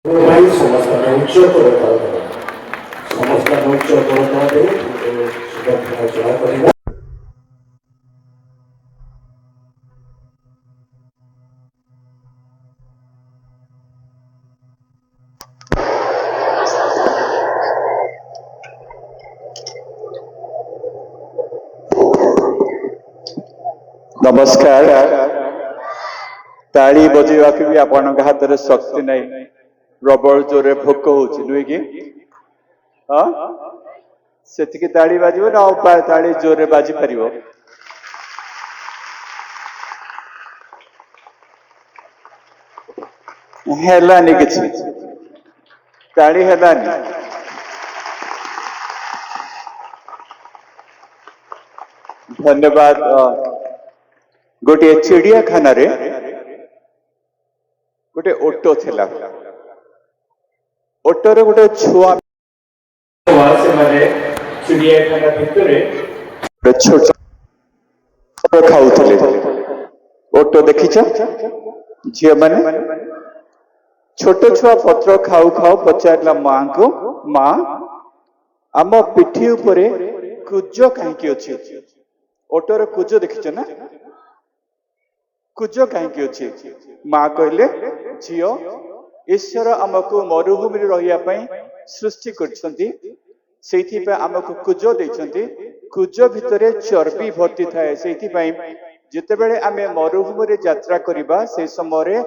ଭାଇ ସମସ୍ତଙ୍କ ଉଚ୍ଚତର ସମସ୍ତଙ୍କ ଉଚ୍ଚତର ଦେଇ ସୁଦର୍ଶନ ଜୟ କରିବା। नमस्कार। ताली बजेवा भी आपण हाथ में शक्ति नहीं, प्रबल जोरे भोक हो नुहे कि से ताली बाज ना उपाय ताली जोरे बाजी पार हेलानी किसी ताली हेलानी। धन्यवाद। गोटे चिड़ियाखाना रे गोटे ओटो थिला। ओटोरे गोटे छुआ चिड़ियाखाना भितर छोट खाऊले। ओटो देखिछ झील माने छोट छुआ पत्र खाऊ खाऊ पचारा माँ को, माँ आम पिठी उपरे कुज कहीं अच्छी। ओटोर कुज देखिछ ना, कुज कहीं अच्छी। माँ कहले झील ईश्वर आमको मरुभूमि रही सृष्टि कर आमको कुज देइछन्ति। कुज भितरे चर्बी भर्ती थाए से जितेबेले आमे मरुभूमि यात्रा करिबा से समय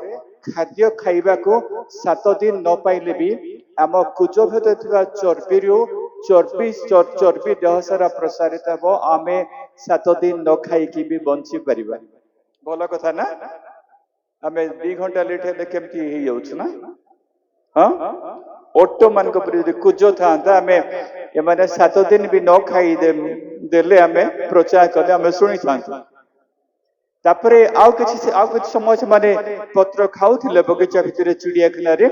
खाद्य खाइबा को 7 दिन न पाइले भी आम कुज भितर थिबा चर्बी चर्बी देह सारा प्रसारित हो आमे 7 दिन न खाइकी भी बंची परिबा। भल कथा ना। आमे 2 घंटा लेट हेले केमती हे जाउछ ना। ओटो मान कुज था आमे एमाने 7 दिन भी न खाई देले आमे प्रचार कले आमे सुनी था। तापरे आउ किछि समय से माने पत्र खाउथिले बगीचा भितर चिड़ियाखाना रे।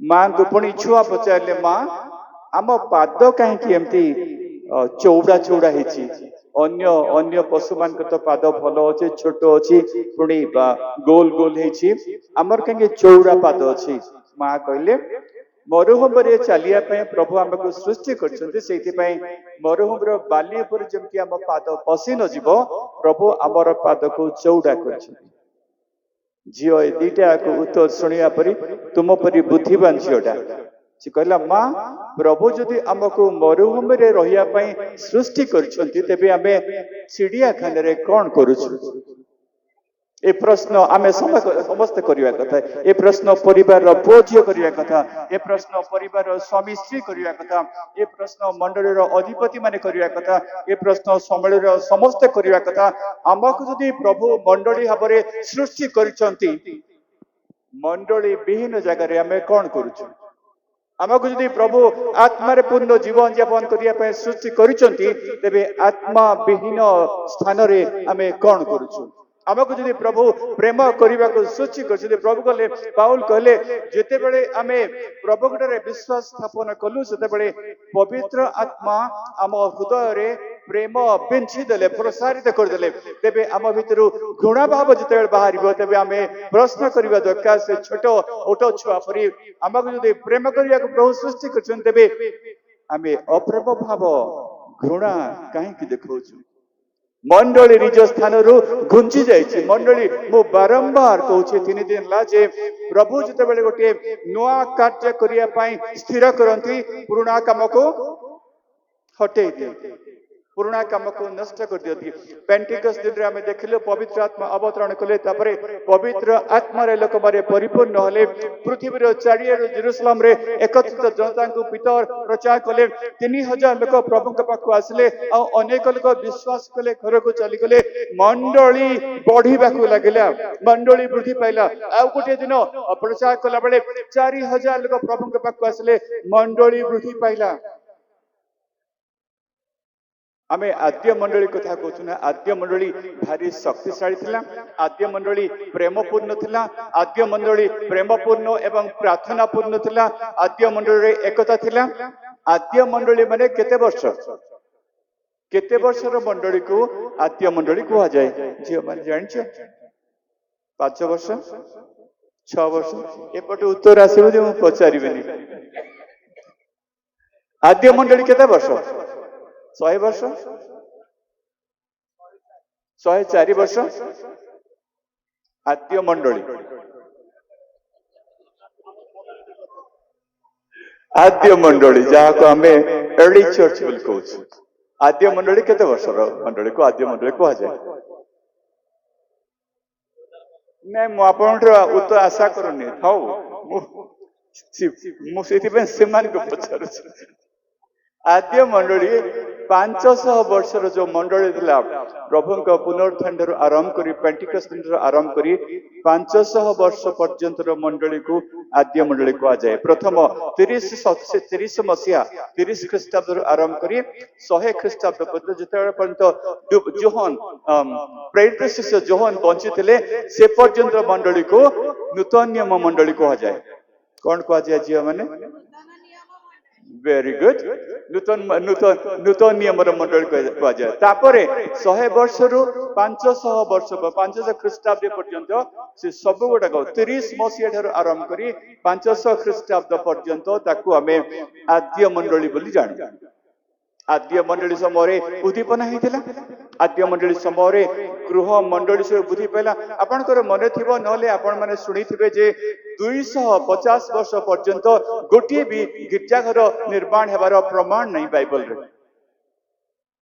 माँ को पुणी छुआ पचारे माँ आम पाद कहीं एमती चौड़ा चौड़ा हेछि। अन्य अन्य पशु मान तो पाद भल अच्छे छोट अच्छी पुणी गोल गोल हेछि आमर कहीं चौड़ा पाद अच्छी। माँ कहले मरुभूमि चलिया प्रभु आमको सृष्टि कर मरुभूमि बाली पर जमती आम पाद पशि न जीव प्रभु आमर पाद को चौड़ा कर। झील ए दीटा को उत्तर शुणा परी तुम परी बुद्धिवान झीलटा से कहला माँ प्रभु जदि आमको मरुभूमि रही सृष्टि कर चिड़ियाखाना रे कौन करुछु। ए प्रश्न आमे समस्त करिया कथा। ए प्रश्न परिवार रो पुओ झियो करिया कथा। ए प्रश्न परिवार रो स्वामी स्त्री करिया कथा। ए प्रश्न मंडली रो अधिपति माने करिया कथा। ए प्रश्न सम्मेलन रो समस्त करिया कथा। आमको जदि प्रभु मंडली भाबरे सृष्टि करिसंती मंडली विहीन जगह रे आमे कोन करूछु। आमको जदि प्रभु आत्मा रे पूर्ण जीवन यापन करिया पे सृष्टि करिसंती तेबे आत्मा विहीन स्थान रे आमे कोन करूछु। आमको जदि प्रभु प्रेम करने को सृष्टि कर प्रभु कहले पाउल कहले जिते बड़े आमे प्रभु गडरे विश्वास स्थापन कलु से पवित्र आत्मा आम हृदय रे प्रेम बिंछी देले प्रसारित कर देले। तेबे आम भितर घृणा भाव जिते बाहर तेबे आमे प्रश्न करबा दरकार से छोट ओटो छुआ परी आमको जदि प्रेम करने को प्रभु सृष्टि कर तेबे आमे अप्रेम भाव घृणा कहीं देखौछु। मंडली निज स्थान घुंची जाइए। मंडली मु बारंबार कहूँ 3 दिन ला जे प्रभु जिते बड़े गोटे नुआ कार्य करने स्थिर करती पुराना काम को हटे दियंती, पुराना काम को नष्ट कर दियंती। पेंटिकस्ट दिन रे आमे देखिलो पवित्र आत्मा अवतरण कले तापरे पवित्र आत्मा रे लोक मारे परिपूर्ण हले। पृथ्वी रो चारियारो जेरूसलम रे एकत्रित जनता को पीतर प्रचार कले। 3000 लोक प्रभु के पाखु आसले आ अनेक लोक विश्वास कले घर को चली गले। मंडली बढ़ीबा को लागला, मंडली वृद्धि पाइला। आ गोटे दिन प्रचार कला बेले 4000 लोक प्रभु के पाखु आसले, मंडली वृद्धि पाइला। आमे आद्य मंडली कथा कहूँ ना। आद्य मंडली भारी शक्तिशाली थिला। आद्य मंडली प्रेमपूर्ण थिला। आद्य मंडली प्रेमपूर्ण एवं प्रार्थना पूर्ण थिला। आद्य मंडली एकता थिला। आद्य मंडली माने केते वर्षर मंडली को आद्य मंडली कहा जाए। झील माने जानिछ 5 वर्ष 6 ବର୍ଷ ଏପଟେ ଉତ୍ତର ଆସିବ ଯେ ମୁଁ ପଚାରିବିନି। ଆଦ୍ୟ ମଣ୍ଡଳୀ କେତେ ବର୍ଷ? 100 ବର୍ଷ, 104 ବର୍ଷ ଆଦ୍ୟ ମଣ୍ଡଳୀ। ଆଦ୍ୟ ମଣ୍ଡଳୀ ଯାହାକୁ ଆମେ ଏର୍ଲି ଚର୍ଚ୍ଚ ବୋଲି କହୁଛୁ। ଆଦ୍ୟ ମଣ୍ଡଳୀ କେତେ ବର୍ଷର ମଣ୍ଡଳୀକୁ ଆଦ୍ୟ ମଣ୍ଡଳୀ କୁହାଯାଏ? ନାଇଁ ମୁଁ ଆପଣଙ୍କଠୁ ଉତ୍ତର ଆଶା କରୁନି, ହଉ ମୁଁ ସେଥିପାଇଁ ସେମାନଙ୍କୁ ପଚାରୁଛି। ଆଦ୍ୟ ମଣ୍ଡଳୀ 500 ବର୍ଷର ଯୋଉ ମଣ୍ଡଳୀ ଥିଲା ପ୍ରଭୁଙ୍କ ପୁନରୁତ୍ଥାନ ଠାରୁ ଆରମ୍ଭ କରି ପେଣ୍ଟିକଷ୍ଟ ଠାରୁ ଆରମ୍ଭ କରି 500 ବର୍ଷ ପର୍ଯ୍ୟନ୍ତର ମଣ୍ଡଳୀକୁ ଆଦ୍ୟ ମଣ୍ଡଳୀ କୁହାଯାଏ। ପ୍ରଥମ 30 ମସିହା 30 ଖ୍ରୀଷ୍ଟାବ୍ଦରୁ ଆରମ୍ଭ କରି 100 ଖ୍ରୀଷ୍ଟାବ୍ଦ ପର୍ଯ୍ୟନ୍ତ ଯେତେବେଳେ ପର୍ଯ୍ୟନ୍ତ ଜୋହନ ପ୍ରେରିତ ଜୋହନ ବଞ୍ଚିଥିଲେ ସେ ପର୍ଯ୍ୟନ୍ତ ମଣ୍ଡଳୀକୁ ନୂତନ ନିୟମ ମଣ୍ଡଳୀ କୁହାଯାଏ। କଣ କୁହାଯାଏ ଝିଅ ମାନେ? Very good. ନୂତନ ନିୟମର ମଣ୍ଡଳୀ କୁହାଯାଏ। ତାପରେ 100 ବର୍ଷରୁ 500 ବର୍ଷ 500 ଖ୍ରୀଷ୍ଟାବ୍ଦ ପର୍ଯ୍ୟନ୍ତ ସେ ସବୁ ଗୁଡାକ 30 ମସିହା ଠାରୁ ଆରମ୍ଭ କରି 500 ଖ୍ରୀଷ୍ଟାବ୍ଦ ପର୍ଯ୍ୟନ୍ତ ତାକୁ ଆମେ ଆଦ୍ୟ ମଣ୍ଡଳୀ ବୋଲି ଜାଣୁ। ଆଦ୍ୟ ମଣ୍ଡଳୀ ସମୟରେ ଉଦ୍ଦୀପନା ହେଇଥିଲା। ଆଦ୍ୟ ମଣ୍ଡଳୀ ସମୟରେ ଗୃହ ମଣ୍ଡଳୀ ସବୁ ବୃଦ୍ଧି ପାଇଲା। ଆପଣଙ୍କର ମନେ ଥିବ ନହେଲେ ଆପଣ ମାନେ ଶୁଣିଥିବେ ଯେ 250 ବର୍ଷ ପର୍ଯ୍ୟନ୍ତ ଗୋଟିଏ ବି ଗିର୍ଜାଘର ନିର୍ମାଣ ହେବାର ପ୍ରମାଣ ନାହିଁ ବାଇବଲରେ।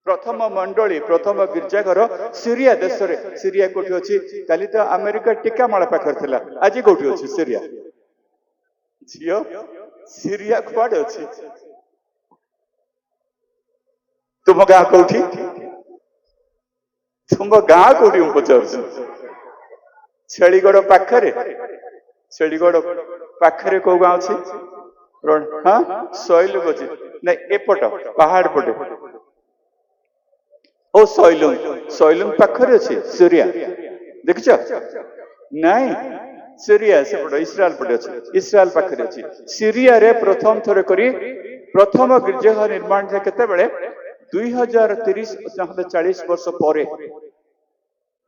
ପ୍ରଥମ ମଣ୍ଡଳୀ ପ୍ରଥମ ଗିର୍ଜାଘର ସିରିଆ ଦେଶରେ। ସିରିଆ କୋଉଠି ଅଛି? କାଲି ତ ଆମେରିକା ଟିକାମାଳ ପାଖରେ ଥିଲା, ଆଜି କୋଉଠି ଅଛି ସିରିଆ? ଝିଅ ସିରିଆ କୁଆଡେ ଅଛି? ତୁମ ଗାଁ କୋଉଠି? ତୁମ ଗାଁ କୋଉଠି ମୁଁ ପଚାରୁଛି? ଛେଳିଗଡ ପାଖରେ? ଛେଳିଗଡ ପାଖରେ କୋଉ ଗାଁ ଅଛି? ହଁ ଶୈଲୁଙ୍ଗ ଅଛି। ନାଇଁ ଏପଟ ପାହାଡ ପଟେ। ଓ ଶୈଲୁଙ୍ଗ ପାଖରେ ଅଛି ସିରିଆ, ଦେଖିଛ? ନାଇଁ ସିରିଆ ସେପଟ ଇସ୍ରାଏଲ ପଟେ ଅଛି। ଇସ୍ରାଏଲ ପାଖରେ ଅଛି। ସିରିଆରେ ପ୍ରଥମ ଥର କରି ପ୍ରଥମ ଗିର୍ଜାଘର ନିର୍ମାଣ କେତେବେଳେ? 2030 ବର୍ଷ ପରେ।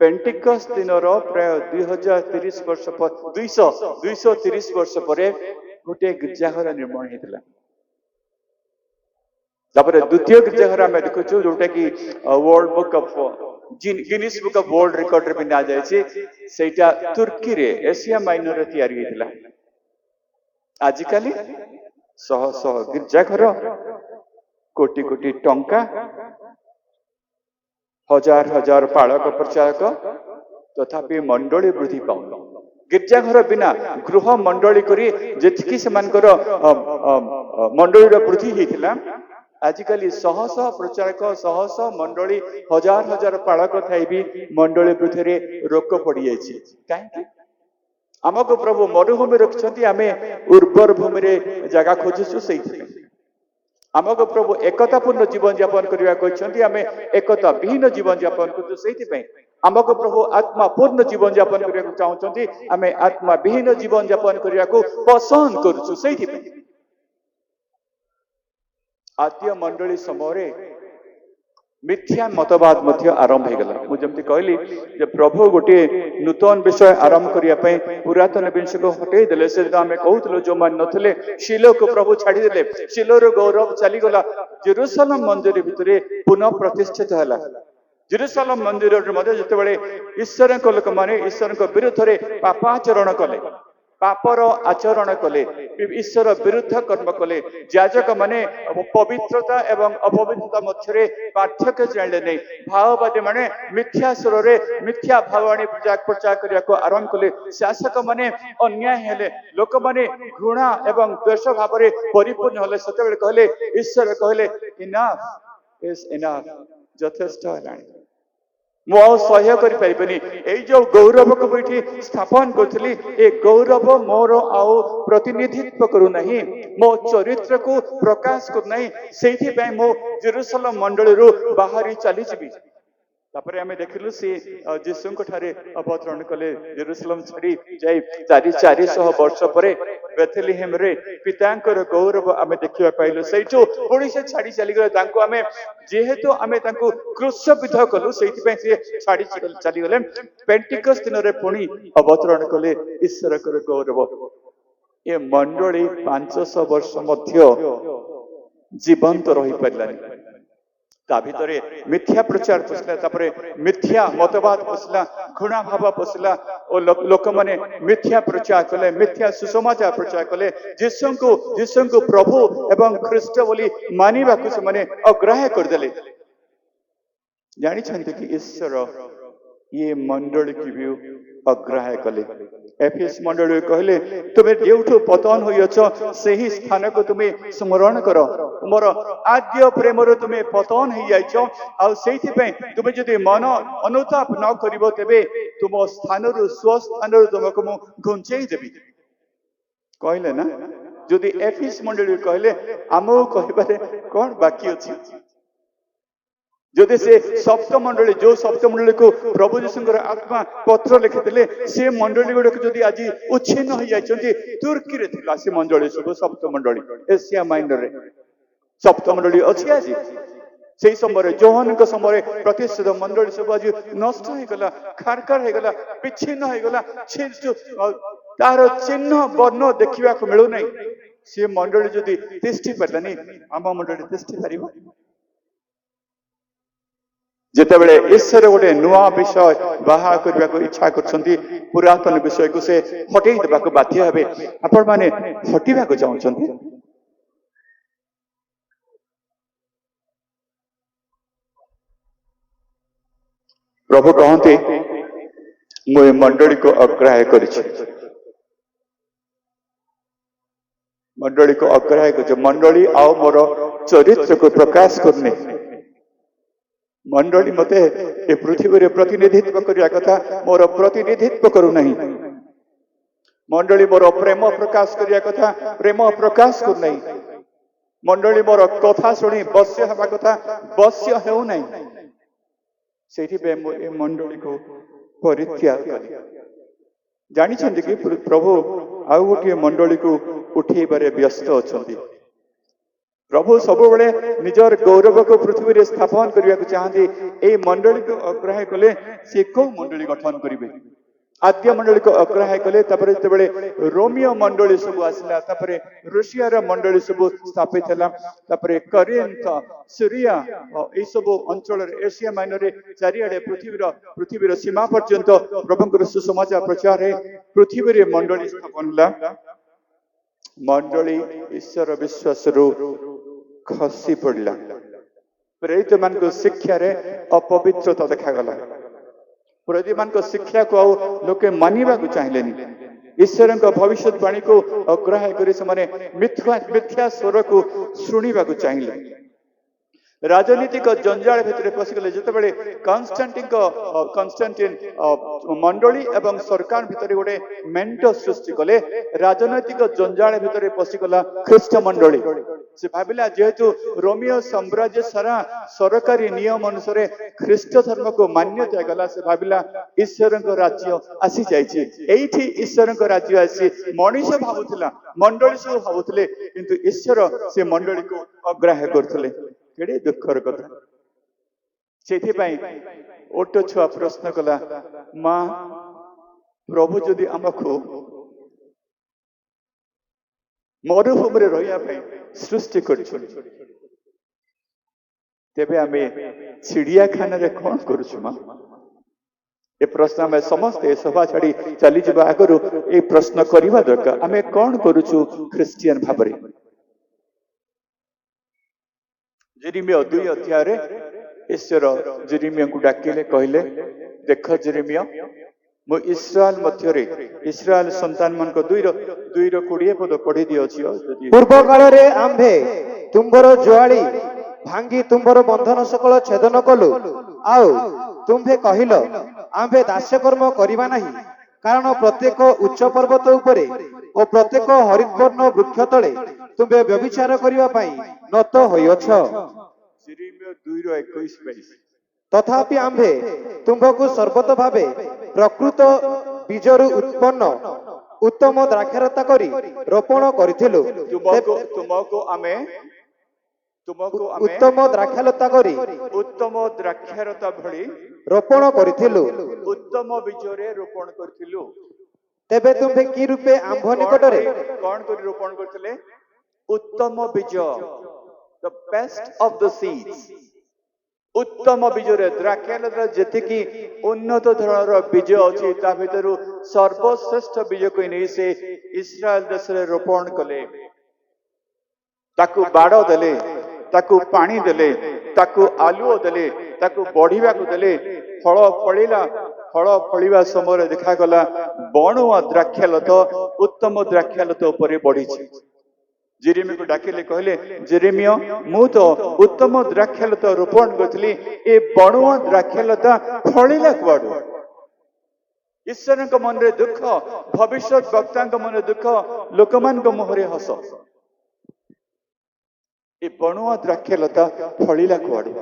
ପେଣ୍ଟିକଷ୍ଟ ଦିନର ପ୍ରାୟ 2030 ବର୍ଷ 230 ବର୍ଷ ପରେ ଗୋଟିଏ ଗିର୍ଜାଘର ନିର୍ମାଣ ହେଇଥିଲା। ତାପରେ ଦ୍ୱିତୀୟ ଗିର୍ଜାଘର ଆମେ ଦେଖୁଛୁ ଯୋଉଟା କି world book of Guinness book of world ରେକର୍ଡରେ ବି ନାଁ ଯାଇଛି। ସେଇଟା ତୁର୍କୀରେ ଏସିଆ ମାଇନରରେ ତିଆରି ହେଇଥିଲା। ଆଜିକାଲି ଶହ ଶହ ଗିର୍ଜାଘର, କୋଟି କୋଟି ଟଙ୍କା, ହଜାର ହଜାର ପାଳକ ପ୍ରଚାରକ, ତଥାପି ମଣ୍ଡଳୀ ବୃଦ୍ଧି ପାଉନି। ଗିର୍ଜାଘର ବିନା ଗୃହ ମଣ୍ଡଳୀ କରି ଯେତିକି ସେମାନଙ୍କର ମଣ୍ଡଳୀର ବୃଦ୍ଧି ହେଇଥିଲା, ଆଜିକାଲି ଶହ ଶହ ପ୍ରଚାରକ, ଶହ ଶହ ମଣ୍ଡଳୀ, ହଜାର ହଜାର ପାଳକ ଥାଇ ବି ମଣ୍ଡଳୀ ବୃଦ୍ଧିରେ ରୋକ ପଡିଯାଇଛି। କାହିଁକି? ଆମକୁ ପ୍ରଭୁ ମରୁଭୂମି ରଖିଛନ୍ତି, ଆମେ ଉର୍ବର ଭୂମିରେ ଜାଗା ଖୋଜୁଛୁ। ସେଇଥିପାଇଁ ଆମକୁ ପ୍ରଭୁ ଏକତା ପୂର୍ଣ୍ଣ ଜୀବନ ଯାପନ କରିବାକୁ କହିଛନ୍ତି, ଆମେ ଏକତା ବିହୀନ ଜୀବନ ଯାପନ କରୁଛୁ। ସେଇଥିପାଇଁ ଆମକୁ ପ୍ରଭୁ ଆତ୍ମା ପୂର୍ଣ୍ଣ ଜୀବନ ଯାପନ କରିବାକୁ ଚାହୁଁଛନ୍ତି, ଆମେ ଆତ୍ମା ବିହୀନ ଜୀବନ ଯାପନ କରିବାକୁ ପସନ୍ଦ କରୁଛୁ। ସେଇଥିପାଇଁ ଆଦ୍ୟ ମଣ୍ଡଳୀ ସମୟରେ ମିଥ୍ୟା ମତବାଦ ମଧ୍ୟ ଆରମ୍ଭ ହେଇଗଲା। ମୁଁ ଯେମିତି କହିଲି ଯେ ପ୍ରଭୁ ଗୋଟିଏ ନୂତନ ବିଷୟ ଆରମ୍ଭ କରିବା ପାଇଁ ପୁରାତନ ଜିନିଷକୁ ହଟେଇ ଦେଲେ। ସେଦିନ ଆମେ କହୁଥିଲୁ ଯୋଉମାନେ ନଥିଲେ ଶିଲୋକୁ ପ୍ରଭୁ ଛାଡିଦେଲେ, ଶିଲୋର ଗୌରବ ଚାଲିଗଲା। ଜେରୁସାଲେମ ମନ୍ଦିର ଭିତରେ ପୁନଃ ପ୍ରତିଷ୍ଠିତ ହେଲା। ଜେରୁସାଲେମ ମନ୍ଦିରରେ ମଧ୍ୟ ଯେତେବେଳେ ଈଶ୍ୱରଙ୍କ ଲୋକମାନେ ଈଶ୍ୱରଙ୍କ ବିରୁଦ୍ଧରେ ପାପାଚରଣ କଲେ, ପାପର ଆଚରଣ କଲେ, ଈଶ୍ୱର ବିରୁଦ୍ଧ କର୍ମ କଲେ, ଯାଜକ ମାନେ ପବିତ୍ରତା ଏବଂ ଅପବିତ୍ରତା ମଧ୍ୟରେ ପାର୍ଥକ୍ୟ ଜାଣିଲେ ନାହିଁ। ଭାଓବାଦୀ ମାନେ ମିଥ୍ୟା ସ୍ୱରରେ ମିଥ୍ୟା ଭାବ ଆଣି ପ୍ରଚାର କରିବାକୁ ଆରମ୍ଭ କଲେ। ଶାସକ ମାନେ ଅନ୍ୟାୟ ହେଲେ, ଲୋକମାନେ ଘୃଣା ଏବଂ ଦ୍ୱେଷ ଭାବରେ ପରିପୂର୍ଣ୍ଣ ହେଲେ। ସେତେବେଳେ କହିଲେ, ଈଶ୍ୱର କହିଲେ, ଇନାଫ୍ ଇଜ୍ ଇନାଫ୍, ଯଥେଷ୍ଟ ହେଲାଣି, ମୁଁ ଆଉ ସହ୍ୟ କରିପାରିବିନି। ଏଇ ଯୋଉ ଗୌରବକୁ ମୁଁ ଏଠି ସ୍ଥାପନ କରୁଥିଲି, ଏ ଗୌରବ ମୋର ଆଉ ପ୍ରତିନିଧିତ୍ୱ କରୁନାହିଁ, ମୋ ଚରିତ୍ରକୁ ପ୍ରକାଶ କରୁନାହିଁ। ସେଇଥିପାଇଁ ମୁଁ ଜେରୁସାଲେମ ମଣ୍ଡଳୀରୁ ବାହାରି ଚାଲିଯିବି। तापर आमे देखिलु से जीशुଙ୍କ ठारे अवतरण कले जेरुसलम छाड़ी जाई 400 वर्ष परे बेथलेहेम रे पितांकर गौरव आमे देखिबा पाइलु सेइठो पुणी से छाड़ी चली गले तांको आमे जेहेतु आमे तांको क्रूसविध कलु सेइति पे से छाड़ी चली गले पेंटिकस दिन रे पुणी अवतरण कले ईश्वरकर गौरव ये मंडली 500 वर्ष मध्य जीवंत रही पाइलानी ता भितरे मिथ्या प्रचार पसला तापरे मिथ्या मतवाद पसला घृणा भाव पसला और लोक माने मिथ्या प्रचार कले मिथ्या सुसमाचार प्रचार कले जीशुଙ୍କୁ प्रभु एवं ख्रीष्ट बोली मानिबा को से माने अग्राह्य कर देले जानि छन्ते कि ईश्वर ये मंडली की भी अग्राह्य कले एफएस मंडली कहले तुमे जेउठो पतन होइछ सेही स्थान को तुमे स्मरण करो तुमर आद्य प्रेम रो तुमे पतन हो जाइछ आ सेहि पे तुमे जदि मन अनुताप न करिवो तेबे तुम स्थान रो स्वस्थान रो तुमको मु घुंचेई देबी कहले ना जदि एफएस मंडली कहले आमो कहबारे कोन बाकी अछि जदि से सप्त मंडली जो सप्त मंडली को प्रभु जीशुଙ୍କର आत्मा पत्र लिखिथिले से मंडली गुडक जदि आज उच्छिन्न हो जाइछन्ती तुर्की रे थिला से मंडली सब सप्त मंडली एशिया माइनर रे सप्त मंडली अछि आज सेही समय जोहन के समय प्रतिष्ठित मंडली सब आज नष्ट हो गला खारकार हो गला विच्छिन्न हो गला तार चिन्ह वर्ण देखिबा को मिलु नै से मंडली जदि तिष्ठि परलानी आम मंडली तिष्ठि परिबो जेतेबेले ईश्वर गोटे नुआ विषय बाहा करबा को इच्छा करछन्ती पुरातन विषय को से हटेई देबा को बाध्य हेबे आपण माने हटिबा को चाहछन्ती प्रभु कहते मु मंडली को अग्राह्य करिछि मंडली को अग्राह्य कर मंडली आओ मोर चरित्र को प्रकाश करने मंडली मते ए पृथ्वी रे प्रतिनिधित्व करिया कथा मोर प्रतिनिधित्व करू नहीं मंडली मोर प्रेम प्रकाश करिया कथा प्रेम प्रकाश करू नहीं मंडली मोर कथा सुनी बस्य हवा कथा बस्य हेउ नहीं सेठी पे ए मंडली को परित्याग करी जानि छन्ती कि प्रभु आउ गोटे मंडली को उठेबारे व्यस्त अछन्ती प्रभु सब बड़े निजर गौरव को पृथ्वी रे स्थापन करने को चाहते ए मंडली को अग्राह्य कले से को मंडली गठन करिवे आद्य मंडली को अग्राह्य कले तापरे जेतेबेले रोमियो मंडली सब आसिला तापरे रूसिया रा मंडली सब स्थापित हला तापरे कोरिन्थ सीरिया ए सब अंचल रे एशिया माइनर रे चारिआडे पृथ्वी रा सीमा पर्यंत प्रभुଙ୍କର सुसमाचार प्रचार है पृथ्वी रे मंडली स्थापन हला मंडली ईश्वर विश्वास रो खसी पड़ला प्रेरित मान को शिक्षा रे अपवित्रता देखा गला प्रेरित मान को शिक्षा को लोके मानिबा को चाहिलेनी ईश्वर का भविष्यवाणी को अग्राह्य करी से माने मिथ्या स्वर को सुनिबा को चाहिले राजनीतिक जंजाल भितर पशिगले जेतेबेले कन्स्टांटिन मंडली एवं सरकार भितर गोटे मेंट सृष्टि कले राजनैतिक जंजाल भितर पशिगला ख्रीष्ट मंडली से भाबिला जेहेतु रोमियो साम्राज्य सारा सरकारी नियम अनुसार ख्रीष्ट धर्म को मान्यता गला से भाबिला ईश्वर राज्य आसी जाइछि एठी ईश्वर राज्य आसी मनीष भाबुथिला मंडली सब भाबुथिले किंतु ईश्वर से मंडली को अग्राह्य करथिले केडे दुखर कथा सेथि पई ओटो छुआ प्रश्न कला मां प्रभु जदि हमको मरुभूमि रहिया पई सृष्टि करछु तेबे आमे चिड़ियाखाना रे कोन करछु मां ए प्रश्न में समस्त सभा छाड़ी चली जबा आगरु ए प्रश्न करिवा दरकार आमे कोन करछु क्रिश्चियन भाबरे जेरेमिया 2 अध्याय रे ईश्वर जेरेमिया को डाकिले कहले देख जेरेमिया मो इस्राएल मध्य रे इस्राएल संतान मन को 2:20 पद पढ़ी दियो छियो पूर्व काल रे आंभे तुमबर जुआली भांगी तुमबर बंधन सकल छेदन कलु आउ तुमभे कहिलो आंभे दास्यकर्म करिवा नाही कारण प्रत्येक उच्च पर्वत उपरे और प्रत्येक हरितवर्ण वृक्ष तले तुमे व्यभिचार करिवा पई नत होइछ जेरेमिया 2:21-22 ତଥାପି ଆମ୍ଭେ ତୁମ୍ଭକୁ ସର୍ବତ ଭାବେ ପ୍ରକୃତ ବୀଜରୁ ଉତ୍ପନ୍ନ ଉତ୍ତମ ଦ୍ରାକ୍ଷାଲତା କରି ରୋପଣ କରିଥିଲୁ। ତୁମକୁ ଆମେ ଉତ୍ତମ ଦ୍ରାକ୍ଷାଲତା କରି ଉତ୍ତମ ଦ୍ରାକ୍ଷାରତା ଭଳି ରୋପଣ କରିଥିଲୁ। ଉତ୍ତମ ବୀଜରେ ରୋପଣ କରିଥିଲୁ। ତେବେ ତୁମ୍ଭେ କି ରୂପେ ଆମ୍ଭ ନିକଟରେ କଣ କରି ରୋପଣ କରିଥିଲେ? ଉତ୍ତମ ବୀଜ, the best of the seeds. ଉତ୍ତମ ବୀଜରେ ଦ୍ରାକ୍ଷାଲତାର ଯେତିକି ଉନ୍ନତ ଧରଣର ବୀଜ ଅଛି ତା ଭିତରୁ ସର୍ବଶ୍ରେଷ୍ଠ ବୀଜକୁ ନେଇ ସେ ଇସ୍ରାଏଲ ଦେଶରେ ରୋପଣ କଲେ। ତାକୁ ବାଡ଼ ଦେଲେ, ତାକୁ ପାଣି ଦେଲେ, ତାକୁ ଆଲୁଅ ଦେଲେ, ତାକୁ ବଢିବାକୁ ଦେଲେ। ଫଳ ଫଳିଲା। ଫଳ ଫଳିବା ସମୟରେ ଦେଖାଗଲା ବଣୁଆ ଦ୍ରାକ୍ଷାଲତା ଉତ୍ତମ ଦ୍ରାକ୍ଷାଲତା ଉପରେ ବଢିଛି। ଜେରେମିୟାକୁ ଡାକିଲେ, କହିଲେ, ଜେରେମିୟା, ମୁଁ ତ ଉତ୍ତମ ଦ୍ରାକ୍ଷାଲତା ରୋପଣ କରିଥିଲି, ଏ ବଣୁଆ ଦ୍ରାକ୍ଷାଲତା ଫଳିଲା କୁଆଡୁ? ଈଶ୍ୱରଙ୍କ ମନରେ ଦୁଃଖ, ଭବିଷ୍ୟତ ବକ୍ତାଙ୍କ ମନରେ ଦୁଃଖ, ଲୋକମାନଙ୍କ ମୁହଁରେ ହସ। ଏ ବଣୁଆ ଦ୍ରାକ୍ଷାଲତା ଫଳିଲା କୁଆଡୁ?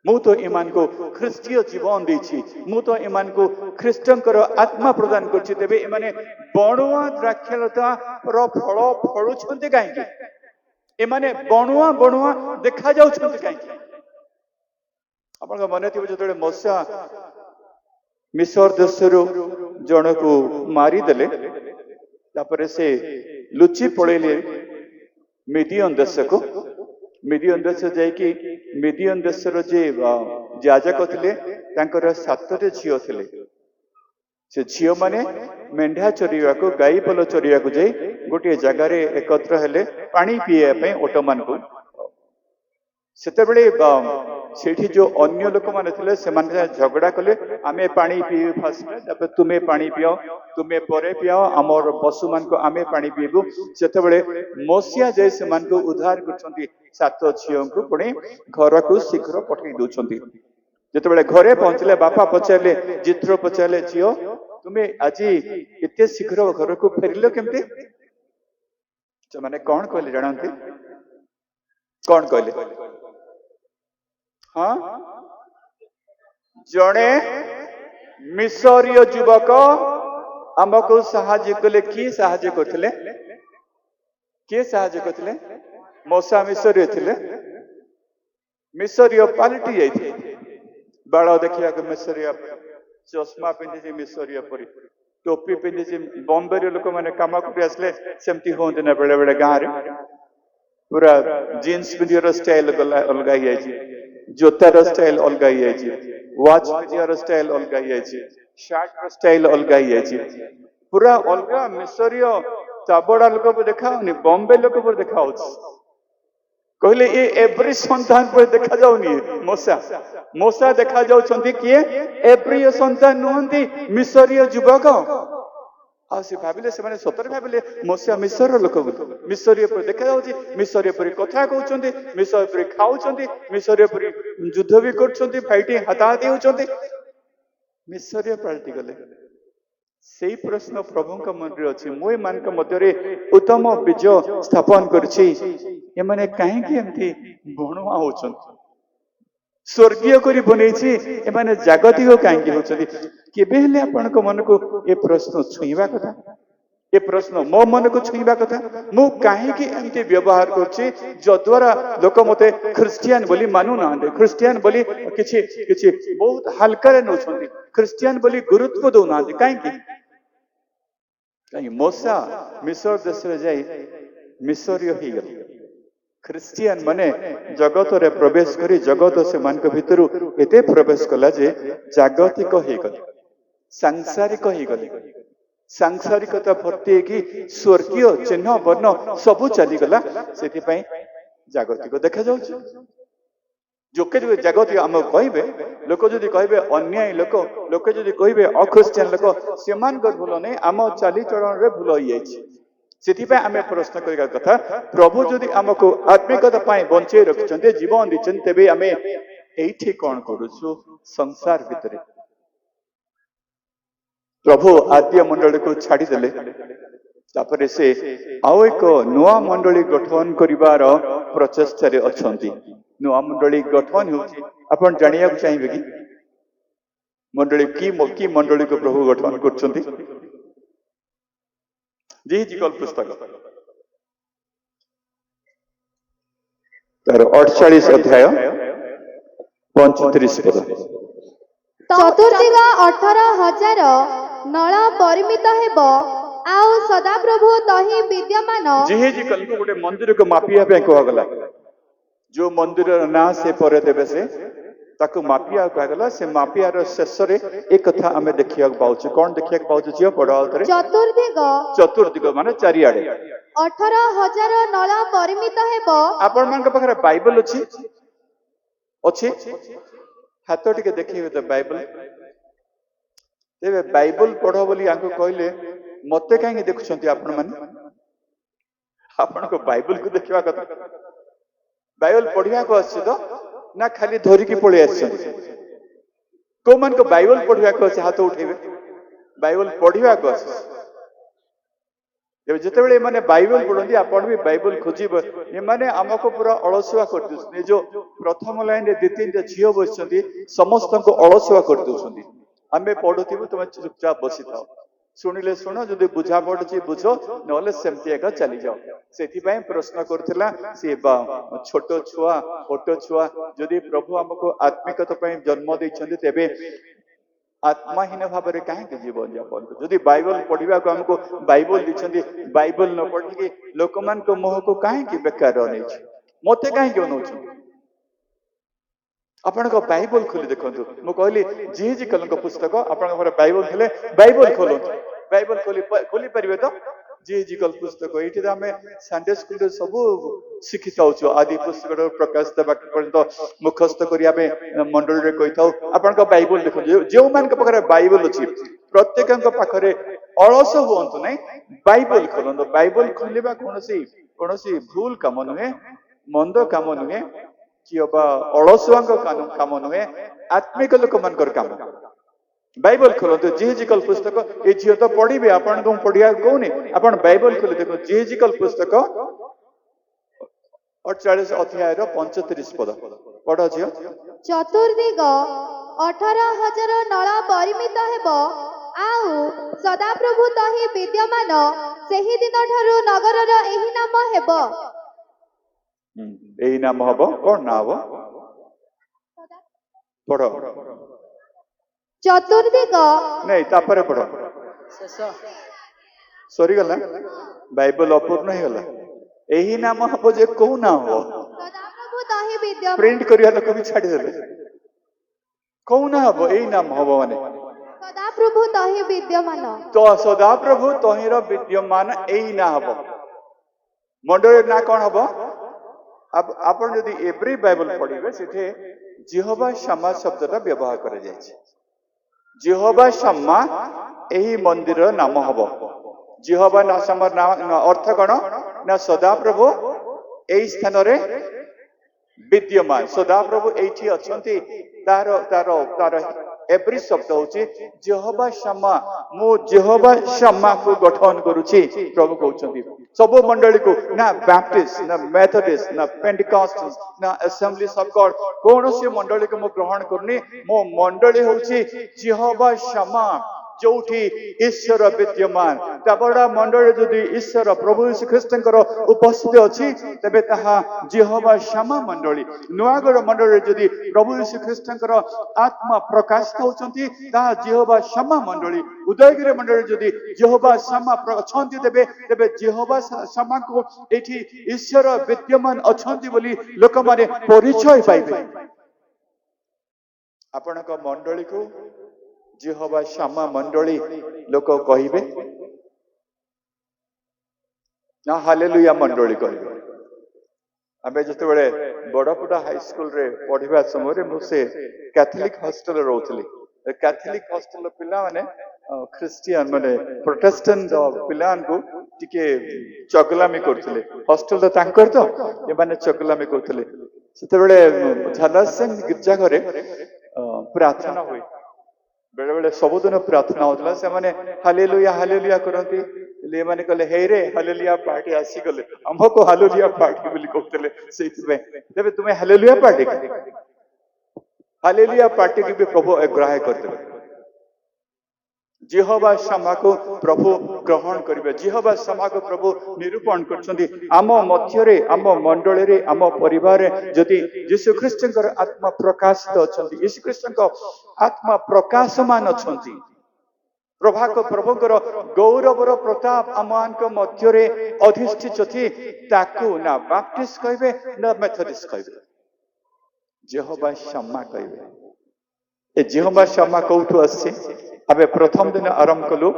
ମୁଁ ତ ଏମାନଙ୍କୁ ଖ୍ରୀଷ୍ଟୀୟ ଜୀବନ ଦେଇଛି, ମୁଁ ତ ଏମାନଙ୍କୁ ଖ୍ରୀଷ୍ଟଙ୍କର ଆତ୍ମା ପ୍ରଦାନ କରିଛି, ତେବେ ଏମାନେ ବଣୁଆ ଦ୍ରାକ୍ଷାଲତାର ଫଳ ଫଳୁଛନ୍ତି କାହିଁକି? ଏମାନେ ବଣୁଆ ବଣୁଆ ଦେଖାଯାଉଛନ୍ତି କାହିଁକି? ଆପଣଙ୍କ ମନେ ଥିବ ଯେତେବେଳେ ମୋଶା ମିଶର ଦେଶରୁ ଜଣକୁ ମାରିଦେଲେ, ତାପରେ ସେ ଲୁଚି ପଳେଇଲେ ମିଦିୟନ ଦେଶକୁ। ମିଦିୟନ ଦେଶ ଯାଇକି ମିଦିୟନ ଦେଶର ଯେ ଯାଜକ ଥିଲେ ତାଙ୍କର 7ଟି ଝିଅ ଥିଲେ। ସେ ଝିଅ ମାନେ ମେଣ୍ଢା ଚରିବାକୁ, ଗାଈ ପଲ ଚରିବାକୁ ଯାଇ ଗୋଟିଏ ଜାଗାରେ ଏକତ୍ର ହେଲେ ପାଣି ପିଇବା ପାଇଁ ଓଟମାନଙ୍କୁ। ସେତେବେଳେ ସେଠି ଯୋଉ ଅନ୍ୟ ଲୋକମାନେ ଥିଲେ ସେମାନେ ଝଗଡା କଲେ, ଆମେ ପାଣି ପିଇବୁ ଫାଷ୍ଟ, ତାପରେ ତୁମେ ପାଣି ପିଅ, ତୁମେ ପରେ ପିଅ, ଆମର ପଶୁମାନଙ୍କୁ ଆମେ ପାଣି ପିଇବୁ। ସେତେବେଳେ ମୋଶିଆ ଯାଇ ସେମାନଙ୍କୁ ଉଦ୍ଧାର କରୁଛନ୍ତି। 7 ଝିଅଙ୍କୁ ପୁଣି ଘରକୁ ଶୀଘ୍ର ପଠେଇ ଦଉଛନ୍ତି। ଯେତେବେଳେ ଘରେ ପହଞ୍ଚିଲେ ବାପା ପଚାରିଲେ, ଜିତ୍ରୋ ପଚାରିଲେ, ଝିଅ ତୁମେ ଆଜି ଏତେ ଶୀଘ୍ର ଘରକୁ ଫେରିଲ କେମିତି? ସେମାନେ କଣ କହିଲେ ଜାଣନ୍ତି? କଣ କହିଲେ? ହଁ, ଜଣେ ମିଶରୀୟ ଯୁବକ ଆମକୁ ସାହାଯ୍ୟ କଲେ। କିଏ ସାହାଯ୍ୟ କରିଥିଲେ? କିଏ ସାହାଯ୍ୟ କରିଥିଲେ? ମୋଶା ମିଶରୀୟ ଥିଲେ। ମିଶରୀୟ ପାଲଟି ଯାଇଥିଲେ। ବାଳ ଦେଖିବାକୁ ମିଶରୀୟ, ଚଷମା ପିନ୍ଧିଛି ମିଶରୀୟ ପରି, ଟୋପି ପିନ୍ଧିଛି। ବମ୍ବେର ଲୋକମାନେ କାମ କରି ଆସିଲେ ସେମିତି ହୁଅନ୍ତି ନା ବେଳେ ବେଳେ ଗାଁରେ। ପୁରା ଜିନ୍ସ ପିନ୍ଧିବାର ଷ୍ଟାଇଲ ଅଲଗା ହେଇଯାଇଛି, ଜୋତାର ଷ୍ଟାଇଲ ଅଲଗା ହେଇଯାଇଛି, ୱାଚ୍ ପିନ୍ଧିବାର ଷ୍ଟାଇଲ ଅଲଗା ହେଇଯାଇଛି, ସାର୍ଟର ଷ୍ଟାଇଲ ଅଲଗା ହେଇଯାଇଛି, ପୁରା ଅଲଗା। ମିଶରୀୟ ଚାବଡା ଲୋକ ଦେଖାଉନି, ବମ୍ବେ ଲୋକ ପରି ଦେଖାଉଛି। କହିଲେ ଏ ଏବ୍ରି ସନ୍ତାନ ପରି ଦେଖାଯାଉନି। ମୋଶା ଦେଖାଯାଉଛନ୍ତି କିଏ? ଏବ୍ରିୟ ସନ୍ତାନ ନୁହନ୍ତି, ମିଶରୀୟ ଯୁବକ। ଆଉ ସେ ଭାବିଲେ, ସେମାନେ ସତରେ ଭାବିଲେ ମୋଶା ମିଶରର ଲୋକ ବୋଲି। ମିଶରୀୟ ପରି ଦେଖାଯାଉଛି, ମିଶରୀୟ ପରି କଥା କହୁଛନ୍ତି, ମିଶରୀୟ ପରି ଖାଉଛନ୍ତି, ମିଶରୀୟ ପରି ଯୁଦ୍ଧ ବି କରୁଛନ୍ତି, ଫାଇଟିଂ ହାତାହାତି ହେଉଛନ୍ତି। ମିଶରୀୟ ପାଲଟି ଗଲେ। ସେଇ ପ୍ରଶ୍ନ ପ୍ରଭୁଙ୍କ ମନରେ ଅଛି। ମୁଁ ଏମାନଙ୍କ ମଧ୍ୟରେ ଉତ୍ତମ ବୀଜ ସ୍ଥାପନ କରିଛି, ଏମାନେ କାହିଁକି ଏମିତି ବଣୁଆ ହଉଛନ୍ତି? ସ୍ୱର୍ଗୀୟ କରି ବନେଇଛି, ଏମାନେ ଜାଗତିକ କାହିଁକି ହଉଛନ୍ତି? କେବେ ହେଲେ ଆପଣଙ୍କ ମନକୁ ଏ ପ୍ରଶ୍ନ ଛୁଇଁବା କଥା? ଏ ପ୍ରଶ୍ନ ମୋ ମନକୁ ଛୁଇଁବା କଥା? ମୁଁ କାହିଁକି ଏମିତି ବ୍ୟବହାର କରୁଛି ଯଦ୍ୱାରା ଲୋକ ମତେ ଖ୍ରୀଷ୍ଟିଆନ ବୋଲି ମାନୁନାହାନ୍ତି, ଖ୍ରୀଷ୍ଟିଆନ ବୋଲି କିଛି କିଛି ବହୁତ ହାଲକାରେ ନେଉଛନ୍ତି, ଖ୍ରୀଷ୍ଟିଆନ ବୋଲି ଗୁରୁତ୍ୱ ଦଉନାହାନ୍ତି? କାହିଁକି? ମୋଶା ମିଶର ଦେଶରେ ଯାଇ ମିଶରୀୟ ହେଇଗଲେ। ଖ୍ରୀଷ୍ଟିଆନ ମାନେ ଜଗତରେ ପ୍ରବେଶ କରି ଜଗତ ସେମାନଙ୍କ ଭିତରୁ ଏତେ ପ୍ରବେଶ କଲା ଯେ ଜାଗତିକ ହେଇଗଲେ, ସାଂସାରିକ ହେଇଗଲେ। ସାଂସାରିକତା ଭର୍ତ୍ତି ହେଇକି ସ୍ୱର୍ଗୀୟ ଚିହ୍ନ ବର୍ଣ୍ଣ ସବୁ ଚାଲିଗଲା। ସେଥିପାଇଁ ଜାଗତିକ ଦେଖାଯାଉଛି। ଜାଗତିକ ଆମକୁ କହିବେ, ଲୋକ ଯଦି କହିବେ ଅନ୍ୟାୟ ଲୋକ, ଲୋକେ ଯଦି କହିବେ ଅଖ୍ରୀଷ୍ଟିଆନ ଲୋକ, ସେମାନଙ୍କର ଭୁଲ ନାହିଁ, ଆମ ଚାଲିଚଳନରେ ଭୁଲ ହେଇଯାଇଛି। ସେଥିପାଇଁ ଆମେ ପ୍ରଶ୍ନ କରିବା କଥା, ପ୍ରଭୁ ଯଦି ଆମକୁ ଆତ୍ମିକତା ପାଇଁ ବଞ୍ଚେଇ ରଖିଛନ୍ତି, ଜୀବନ ଦେଇଛନ୍ତି, ତେବେ ଆମେ ଏଇଠି କଣ କରୁଛୁ ସଂସାର ଭିତରେ? ପ୍ରଭୁ ଆଦ୍ୟ ମଣ୍ଡଳୀକୁ ଛାଡିଦେଲେ, ତାପରେ ସେ ଆଉ ଏକ ନୂଆ ମଣ୍ଡଳୀ ଗଠନ କରିବାର ପ୍ରଚେଷ୍ଟାରେ ଅଛନ୍ତି। ନୂଆ ମଣ୍ଡଳୀ ଗଠନ ହେଉଛି आपण जानिया चाहिए कि मंडली की मंडली को प्रभु गठन करछंती जिहिजिकल पुस्तक तार 48 अध्याय 35 पद ଚତୁର୍ଦିଗ 18,000 ନଳ ପରିମିତ ହେବ ଆଉ ସଦାପ୍ରଭୁ ତହିଁ ବିଦ୍ୟମାନ जिहिजिकल को गोटे मंदिर को मापिया पे कहगला जो मंदिर ना से पर देबे से ताकु मापिया कहगला से मापिया रो शेष रे एक कथा हमें देखिया पाउछु कोन देखिया पाउछु जियो पढ आउतरे चतुर्दिग माने चारियाडे 18,000 ନଳ ପରିମିତ ହେବ आपण मान के पाखरे बाइबल अछि अछि हाथ टिके देखिए तो बाइबल तेरे बाइबल पढ़ बोली आंको कहले मते काहे देखुछंती आपण माने आपण को बाइबल को देखिवा कथा बाइबल पढ़िया को अछि तो ना खाली धरी की पळे आछन को मान को बाइबल पढ़िया को अछि हाथ उठेबे बाइबल पढ़िया को अछि जब जेते माने बाइबल पढ़ती आपण भी बाइबल खोजिब ये माने हमको पूरा अलसुआ कर दिस जो प्रथम लाइन रे द्वितीय झियो बसछंती समस्त को अलसुआ कर दिसंती हमें पढ़ुथिबो तुम चुपचाप बसी थाओ सुनिले सुनो जदि बुझा पड़छि बुझो नले सेमती एका चली जाओ सेथि पय प्रश्न करथिला से छोटो छुआ जदि प्रभु हमको आत्मिकता पय जन्म दैछंती तेबे आत्माहीन भाव में कहीं जीवन यापन जदि बाइबल पढ़ा को हमको बाइबल दीछंती बाइबल न पढ़ी लोक मान को मुह को कहीं बेकार नहीं मत कहीं अनौछ आपण को बाइबल खोली देखंतु मु कहली जिहिजिकल पुस्तक आपण घर बाइबल थिले बाइबल खोलंतु बाइबल खोली परिबे तो जिहिजिकल पुस्तक एठी हमें संडे स्कूल रे सब शिखि थाउछु आदि पुस्तक प्रकाश देबा पर्यंत मुखस्थ करिया में मंडल रे कहि थाउ आपण को बाइबल देखो जो मान के पाखरे बाइबल अछि प्रत्येक के पाखरे अलस होंतु नै बाइबल खोलंतु बाइबल खोलिबा कोनोसी भूल काम नुहे मंद काम नुहे कि बा अलसुआंग काम नुहे आत्मिक लोक मानकर काम बाइबल खोलते जिहिजिकल पुस्तक ये झील तो पढ़ी आपण को पढ़िया कहूनी आपण बाइबल खोली देखो जिहिजिकल पुस्तक 48 अध्याय 35 पद पढ़ झियो ଚତୁର୍ଦିଗ 18,000 ନଳ ପରିମିତ ହେବ ଆଉ ସଦାପ୍ରଭୁ ତହିଁ ବିଦ୍ୟମାନ ସେହି ଦିନ ଠାରୁ ନଗରର ଏହି ନାମ ହେବ एही नाम हबो कोन ना हबो पढ़ो ଚତୁର୍ଦିଗ नहीं तापरे पढ़ो सॉरी गला बाइबल अपूर्ण ही गला एही नाम हबो जे को ना हो ସଦାପ୍ରଭୁ ତହିଁ ବିଦ୍ୟମାନ प्रिंट करिया लोक भी छाडी देले को ना हबो एही नाम हबो माने ସଦାପ୍ରଭୁ ତହିଁ ବିଦ୍ୟମାନ तो सदा प्रभु तहिर विद्यमान एही ना हबो मंडल ना कोन हबो अब आपण यदि एवरी बाइबल पढ़िबे सेठे जिहोवा शम्मा शब्दटा व्यवहार करे जाय जिहोवा शम्मा एही मंदिर नाम हबो जिहोवा ना शम्मा नाम अर्थ कण ना सदा प्रभु एही स्थान रे विद्यमान सदा प्रभु एठी अछंती तार तार तार एवरी शब्द होची जिहोवा शम्मा मु जिहोवा शम्मा को गठन करूची प्रभु कहउछंती सब मंडली को ना बैप्टिस्ट ना मेथोडिस्ट ना पेंटिकॉस्टल्स ना असेंबलीज ऑफ गॉड कोनोसी मंडली को मु ग्रहण करनी मो मंडली होची जिहोवा शम्मा जोठी ईश्वर विद्यमान तबड़ा मंडली जदि ईश्वर प्रभु यीशु ख्रीष्टंकर उपस्थिति अछि तबे ताहा जिहोवा शम्मा मंडली नुआगढ़ मंडली जदि प्रभु यीशु ख्रीष्टंकर आत्मा प्रकाशित होचंती ताहा जिहोवा शम्मा मंडली उदयगिरी मंडली जदि जिहोवा शम्मा अछंती तबे तबे जिहोवा शम्मा को एठी ईश्वर विद्यमान अछंती बोली लोक माने परिचय पाइबे आपनक मंडली को जिहोवा शम्मा मंडली लोक कहिबे ना हालेलुया मंडली कहिबे आमे जते बेले बड़पुटा हाई स्कूल रे पढ़िबा समय रे मुसे कैथोलिक हॉस्टल रे रहउतली कैथोलिक हॉस्टल पिला माने क्रिश्चियन माने प्रोटेस्टेंट पिलान को टिके चगलामी करथिले हॉस्टल त तांकर तो ए माने चगलामी करथिले सेते बेले झाला सिंह गिरजा घरे प्रार्थना होई बेले बेले सबुदिन प्रार्थना होतला से माने हालेलुया करंती ले माने कहले हे रे हालेलुया पार्टी आसी गले हमको हालेलुया पार्टी बोली कहतले सेति में तबे तुम्हें हालेलुया पार्टी हालेलुया पार्टी की भी प्रभु ग्राह्य करते जिहोवा क्षमा को प्रभु ग्रहण करेंगे जिहोवा क्षमा को प्रभु निरूपण कर आम मध्य आम मंडल रे आम परिवार जदि यीशु ख्रीष्ट आत्मा प्रकाशित अच्छा यीशु ख्रीष्ट आत्मा प्रकाशमान अच्छा प्रभाक प्रभुकर गौरवर प्रताप आम मध्य अधिष्ठित थी ताकू ना बाप्टिस्ट कहे ना मेथडिस्ट कहे जिहोवा क्षमा कहे जिहोवा क्षमा कौटू आसी आम प्रथम दिन आरंभ कलु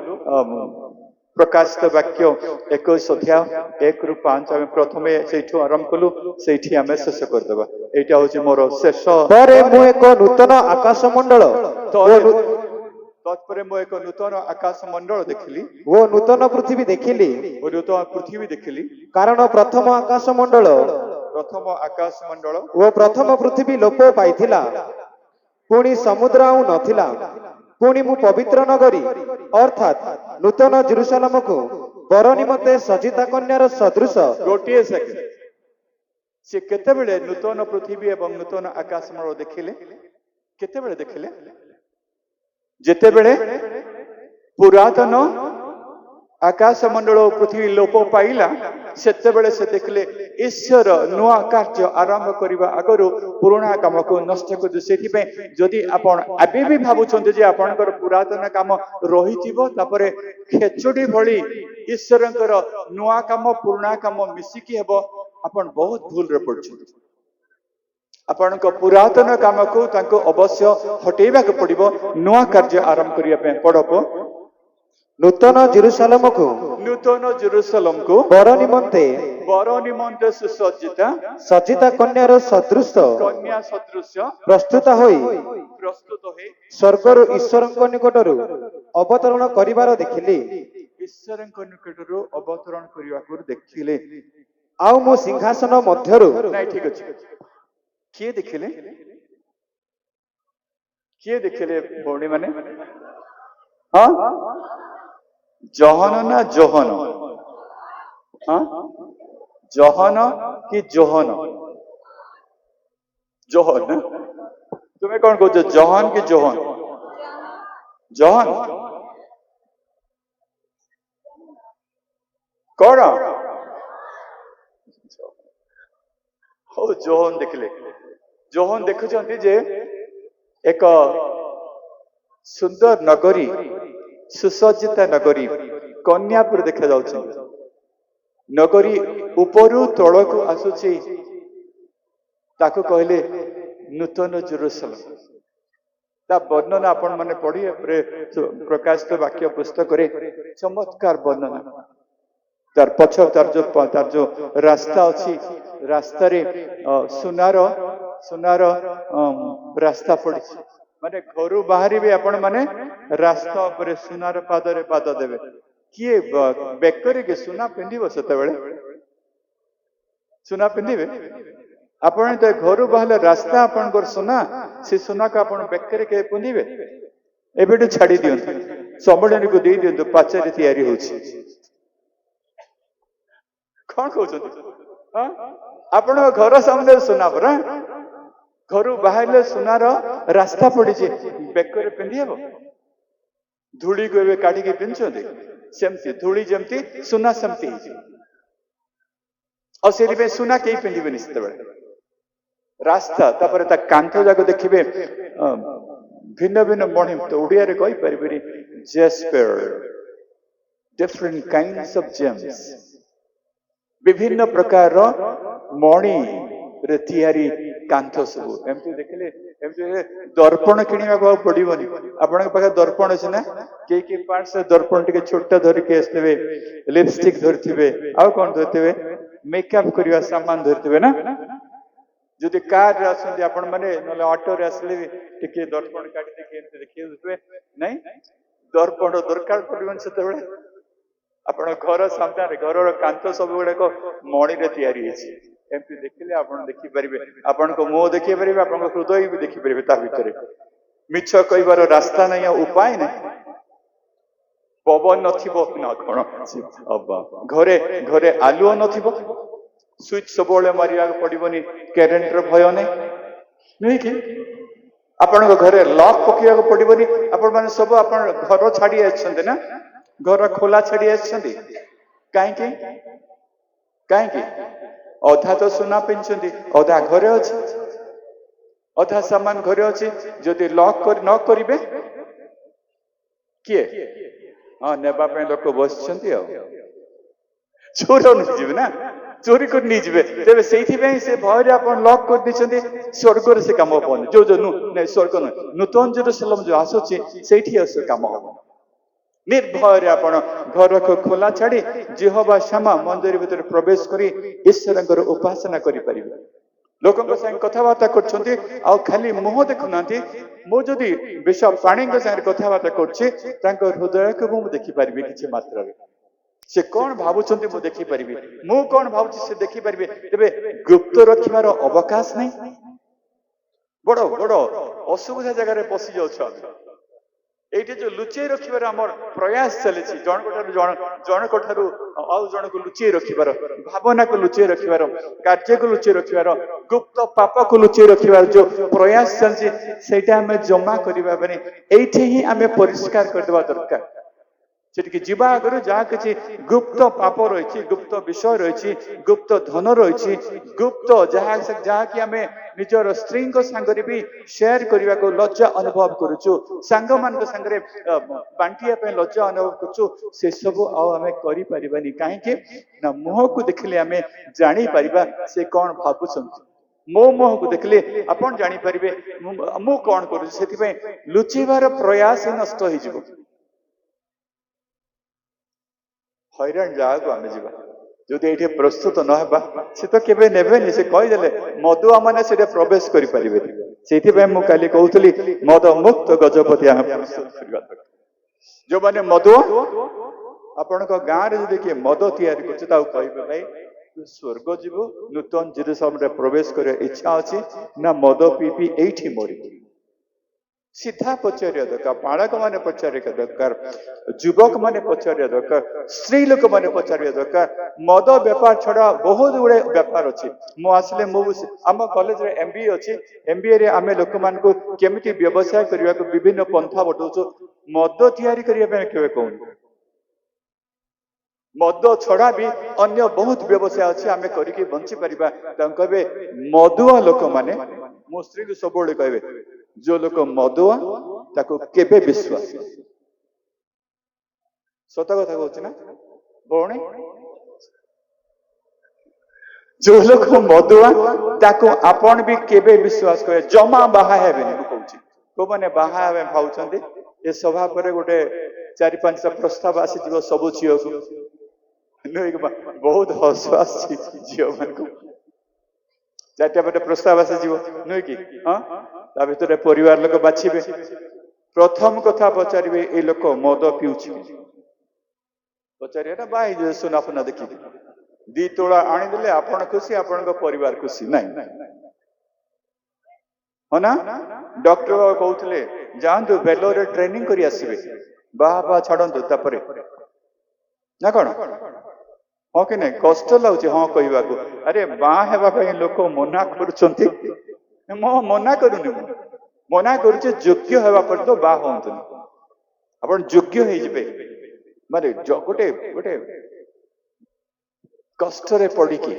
प्रकाशित वाक्य 21 अध्याय 1 ରୁ 5 आम प्रथम से आरंभ कलु से शेष करदे यहाँ हूँ मोर शेष ପରେ ମୁଁ ଏକ ନୂତନ ଆକାଶମଣ୍ଡଳ तत्पर मु एक नूतन आकाश मंडल देखिली ଓ ନୂତନ ପୃଥିବୀ ଦେଖିଲି और नूतन पृथ्वी देखिली କାରଣ ପ୍ରଥମ ଆକାଶମଣ୍ଡଳ प्रथम आकाश मंडल ଓ ପ୍ରଥମ ପୃଥିବୀ ଲୋପ ପାଇଥିଲା ପୁଣି ସମୁଦ୍ର ଆଉ ନଥିଲା ପୁଣି ମୁଁ ପବିତ୍ର ନଗରୀ ଅର୍ଥାତ୍ ନୂତନ ଜେରୁସାଲେମକୁ ବର ନିମନ୍ତେ ସଜିତା କନ୍ୟାର ସଦୃଶ गोटे सेकेंड से केतेबेले नूतन पृथ्वी एवं नूतन आकाश मंडल देखिले केतेबेले देखिले जेतेबेले पुरातन आकाश मंडल पृथ्वी लोप पाइला सेतेबेले से देखले ईश्वर नुआ कार्य आरंभ करबा आगरु पुराना काम को नष्ट कर सेथि पे जदि आपण अबे भी भाबुछन्ते जे आपनकर पुरातन काम रहिथिबो तापरे खेचुडी भली ईश्वरंकर नुआ काम पुराना काम मिसिकी हेबो आपण बहुत भूल रे पड़छन्ते आपनक पुरातन काम को तांको अवश्य हटेबा के पड़िबो नुआ कार्य आरंभ करिया पे पड़बो ନୂତନ ଜେରୁସାଲେମକୁ नूतन जेरूशलेम को ବର ନିମନ୍ତେ सुसज्जिता ସଜିତା କନ୍ୟାର ସଦୃଶ कन्या सदृश ପ୍ରସ୍ତୁତ ହୋଇ प्रस्तुत है ସ୍ୱର୍ଗରୁ ଈଶ୍ୱରଙ୍କ ନିକଟରୁ ଅବତରଣ କରିବାର ଦେଖିଲି ईश्वर निकटर अवतरण करने देखिले ଆଉ ମୁଁ ସିଂହାସନ ମଧ୍ୟରୁ नहीं ठीक अच्छे किए देखिले भौणी माने हाँ जहन ना जोहन हाँ जहन कि जोहन जोहन तुम्हें कौन कहो जहन कि जोहन जहन कौन हो जोहन देखले जोहन देखुଛନ୍ତି जे एक सुंदर नगरी सुसज्जिता नगरी कन्यापुर देखा जाउछि नगरी उपरु तळकु आसुछि ताको कहले नूतन जेरूशलेम ता वर्णना आपण माने पढ़ी प्रकाशित वाक्य पुस्तक रे चमत्कार वर्णना तार पछ तार जो रास्ता अच्छी रास्ता रे सुनार रास्ता पड़ी माने घर बाहरी भी आपण माने रास्ता ऊपर सुनार पाद रे पाद देबे किए बेकरी के सुना पिंधिबो सेते बेले सुना पिंधिबे आपण तो घर बाहर रास्ता आपण कर सुना से सुना का आपण बेकरी के पिंधिबे एबेटू छाड़ी दियंतु समडनी को दे दियंतु पाचेरी तयारी होछि कौन कहते आपण घर सामने सुना परा घर बाहर सुनार रास्ता पड़ी बेकर पिंधि हम धूली को ए काढ़ी पिंधुंटे सेमती धूली जमती सुना सेमती और से सुना कई पिंधे से रास्ता तापर ता कांथ जाक देखिए भिन्न भिन्न मणि तो ओडिया रे कहि परिबेनी जेस्पर डिफरेंट काइंड्स ऑफ जेम्स विभिन्न प्रकार मणि रे तयारी कांथ सब एमती देखले एमती दर्पण किनिया को पड़िबनी आपन पाखे दर्पण अछि ना के पार्ट से दर्पण टिके छोटा धरि के आसबे लिपस्टिक धरथिबे आ कोन धरथिबे मेकअप करिवा सामान धरथिबे ना जदि कार रे आसंती आपन माने नले ऑटो रे आसले टिके दर्पण काटी देखि एमती देखि देबे नहीं दर्पण दरकार पड़िबन सेते बेले आपण घर सामने घर कांथ सब गुड़ाक मणि रे तैयारी है एमती देखिले आपण देखि परिबे आपण को मुंह देखि परिबे आपण को हृदय भी देखि परिबे ता भितरे मिछ कहबार रास्ता नहीं उपाय नहीं पवन नथिबो ना कोन घरे घरे आलुओ नथिबो स्विच सबले मारिया पड़िबनी करेंट रो भय नहीं कि ଆପଣଙ୍କ ଘରେ ଲକ୍ ପକେଇବାକୁ ପଡିବନି। ଆପଣ ମାନେ ସବୁ ଆପଣ ଘର ଛାଡି ଆସିଛନ୍ତି ନା, ଘର ଖୋଲା ଛାଡି ଆସିଛନ୍ତି। କାହିଁକି କାହିଁକି? ଅଧା ତ ସୁନା ପିନ୍ଧୁଛନ୍ତି, ଅଧା ଘରେ ଅଛି, ଅଧା ସାମାନ ଘରେ ଅଛି। ଯଦି ଲକ୍ ନ କରିବେ କିଏ? ହଁ, ନେବା ପାଇଁ ଲୋକ ବସିଛନ୍ତି, ଆଉ ଚୋର ନେଇଯିବେ ନା, ଚୋରି କରି ନେଇଯିବେ। ତେବେ ସେଇଥିପାଇଁ ସେ ଭୟରେ ଆପଣ ଲକ୍ କରିଦେଇଛନ୍ତି। ସ୍ୱର୍ଗରେ ସେ କାମ ହବନି। ଯୋଉ ସ୍ୱର୍ଗ ନୁହେଁ, ନୂତନ ଜେରୁସାଲେମ ଯୋଉ ଆସୁଛି ସେଇଠି ସେ କାମ ହବ। ନିର୍ଭୟରେ ଆପଣ ଘରକୁ ଖୋଲା ଛାଡି ଜିହୋବା ଶାମା ମନ୍ଦିର ଭିତରେ ପ୍ରବେଶ କରି ଈଶ୍ୱରଙ୍କର ଉପାସନା କରିପାରିବେ। ଲୋକଙ୍କ ସାଙ୍ଗେ କଥାବାର୍ତ୍ତା କରୁଛନ୍ତି, ଆଉ ଖାଲି ମୁହଁ ଦେଖୁନାହାନ୍ତି। ମୁଁ ଯଦି ବିଶପ ପାଣିଙ୍କ ସାଙ୍ଗରେ କଥାବାର୍ତ୍ତା କରୁଛି, ତାଙ୍କ ହୃଦୟକୁ ମୁଁ ଦେଖିପାରିବି କିଛି ମାତ୍ରାରେ। ସେ କଣ ଭାବୁଛନ୍ତି ମୁଁ ଦେଖିପାରିବି, ମୁଁ କଣ ଭାବୁଛି ସେ ଦେଖିପାରିବେ। ତେବେ ଗୁପ୍ତ ରଖିବାର ଅବକାଶ ନାହିଁ। ବଡ ବଡ ଅସୁବିଧା ଜାଗାରେ ପଶି ଯାଉଛୁ ଆମେ। এইটা যে লুচিয়ে রখিবার আমার প্রয়াস চালিছি, জଣକ ଠାରୁ ଆଉ ଜଣକୁ ଲୁଚେଇ ରଖିବାର, ଭାବନାକୁ ଲୁଚେଇ ରଖିବାର, କାର୍ଯ୍ୟକୁ ଲୁଚେଇ ରଖିବାର, ଗୁପ୍ତ ପାପକୁ ଲୁଚେଇ ରଖିବାର ଯୋଉ ପ୍ରୟାସ ଚାଲିଛି, ସେଇଟା ଆମେ ଜମା କରିବା ପାଇଁ এইଠି ହିଁ ଆମେ ପରିଷ୍କାର କରିଦେବା ଦରକାର। ସେଠିକି ଯିବା ଆଗରୁ ଯାହା କିଛି ଗୁପ୍ତ ପାପ ରହିଛି, ଗୁପ୍ତ ବିଷୟ ରହିଛି, ଗୁପ୍ତ ଧନ ରହିଛି, ଗୁପ୍ତ ଯାହାକି ଆମେ ନିଜର ସ୍ତ୍ରୀଙ୍କ ସାଙ୍ଗରେ ବି ସେୟାର କରିବାକୁ ଲଜ୍ଜା ଅନୁଭବ କରୁଛୁ, ସାଙ୍ଗମାନଙ୍କ ସାଙ୍ଗରେ ବାଣ୍ଟିବା ପାଇଁ ଲଜ୍ଜା ଅନୁଭବ କରୁଛୁ, ସେସବୁ ଆଉ ଆମେ କରିପାରିବାନି। କାହିଁକି ନା ମୁହଁକୁ ଦେଖିଲେ ଆମେ ଜାଣିପାରିବା ସେ କଣ ଭାବୁଛନ୍ତି। ମୋ ମୁହଁକୁ ଦେଖିଲେ ଆପଣ ଜାଣିପାରିବେ ମୁଁ କଣ କରୁଛି। ସେଥିପାଇଁ ଲୁଚିବାର ପ୍ରୟାସ ନଷ୍ଟ ହେଇଯିବ। ହଇରାଣ ଜାଗାକୁ ଆମେ ଯିବା। ଯଦି ଏଇଠି ପ୍ରସ୍ତୁତ ନହେବା, ସେ ତ କେବେ ନେବେନି। ସେ କହିଦେଲେ ମଦୁଆ ମାନେ ସେଟା ପ୍ରବେଶ କରିପାରିବେନି। ସେଇଥିପାଇଁ ମୁଁ କାଲି କହୁଥିଲି ମଦ ମୁକ୍ତ ଗଜପତି ଆମେ ପ୍ରସ୍ତୁତ କରିବା ଦରକାର। ଯୋଉମାନେ ମଦୁଆ, ଆପଣଙ୍କ ଗାଁରେ ଯଦି କିଏ ମଦ ତିଆରି କରୁଛି, ତାକୁ କହିବେ ଭାଇ ତୁ ସ୍ୱର୍ଗ ଯିବୁ, ନୂତନ ଜେରୁସାଲେମରେ ପ୍ରବେଶ କରିବା ଇଚ୍ଛା ଅଛି ନା ମଦ ପିଇ ଏଇଠି ମରିବୁ। ସିଧା ପଚାରିବା ଦରକାର। ବାଳକ ମାନେ ପଚାରିବା ଦରକାର, ଯୁବକ ମାନେ ପଚାରିବା ଦରକାର, ସ୍ତ୍ରୀ ଲୋକ ମାନେ ପଚାରିବା ଦରକାର। ମଦ ବେପାର ଛଡା ବହୁତ ଗୁଡେ ବେପାର ଅଛି। ମୁଁ ଆସିଲେ ଆମ କଲେଜରେ MBA ଅଛି। MBA ରେ ଆମେ ଲୋକମାନଙ୍କୁ କେମିତି ବ୍ୟବସାୟ କରିବାକୁ ବିଭିନ୍ନ ପନ୍ଥା ବତାଉଛୁ। ମଦ ତିଆରି କରିବା ପାଇଁ କେବେ କହୁନୁ। ମଦ ଛଡା ବି ଅନ୍ୟ ବହୁତ ବ୍ୟବସାୟ ଅଛି, ଆମେ କରିକି ବଞ୍ଚି ପାରିବା। ତାଙ୍କୁ କହିବେ ମଦୁଆ ଲୋକମାନେ, ମୋ ସ୍ତ୍ରୀକୁ ସବୁବେଳେ କହିବେ ଯୋଉ ଲୋକ ମଦୁଆ ତାକୁ କେବେ ବିଶ୍ୱାସ। ସତ କଥା କହୁଛି ନା ଭଉଣୀ? ଯୋଉ ଲୋକ ମଦୁଆ ତାକୁ ଆପଣ ବି କେବେ ବିଶ୍ୱାସ କରିବେ, ଜମା ବାହା ହେବେନି। ମୁଁ କହୁଛି କୋଉମାନେ ବାହା ହେବେ ଭାବୁଛନ୍ତି, ଏ ସଭା ପରେ ଗୋଟେ 4-5ଟା ପ୍ରସ୍ତାବ ଆସିଯିବ ସବୁ ଝିଅକୁ। ବହୁତ ହସ ଆସିଛି ଝିଅ ମାନଙ୍କୁ। 4ଟା ପ୍ରସ୍ତାବ ଆସିଯିବ ନୁହେଁ କି? ହଁ, ତା ଭିତରେ ପରିବାର ଲୋକ ବାଛିବେ। ପ୍ରଥମ କଥା ପଚାରିବେ ଏଇ ଲୋକ ମଦ ପିଉଛି। ପଚାରିବେ ନା ବାହା ହେଇଯିବେ ସୁନା ଫୁନା ଦେଖିକି। 2 ତୋଳା ଆଣିଦେଲେ ଆପଣ ଖୁସି, ଆପଣଙ୍କ ପରିବାର ଖୁସି ନାହିଁ। ହଁ ନା? ଡକ୍ଟର କହୁଥିଲେ ଯାଆନ୍ତୁ ବେଲୋରରେ ଟ୍ରେନିଂ କରି ଆସିବେ, ବାହା ଛାଡନ୍ତୁ ତାପରେ, ନା କଣ? ହଁ କି ନାଇଁ? କଷ୍ଟ ଲାଗୁଛି ହଁ କହିବାକୁ। ଆରେ ବାହା ହେବା ପାଇଁ ଲୋକ ମନା କରୁଛନ୍ତି, ମୁଁ ମନା କରୁନି। ମୁଁ ମନା କରୁଛି ଯୋଗ୍ୟ ହେବା ପର୍ଯ୍ୟନ୍ତ ବାହା ହୁଅନ୍ତୁନି। ଆପଣ ଯୋଗ୍ୟ ହେଇଯିବେ, ମାନେ ଗୋଟେ କଷ୍ଟରେ ପଡିକି,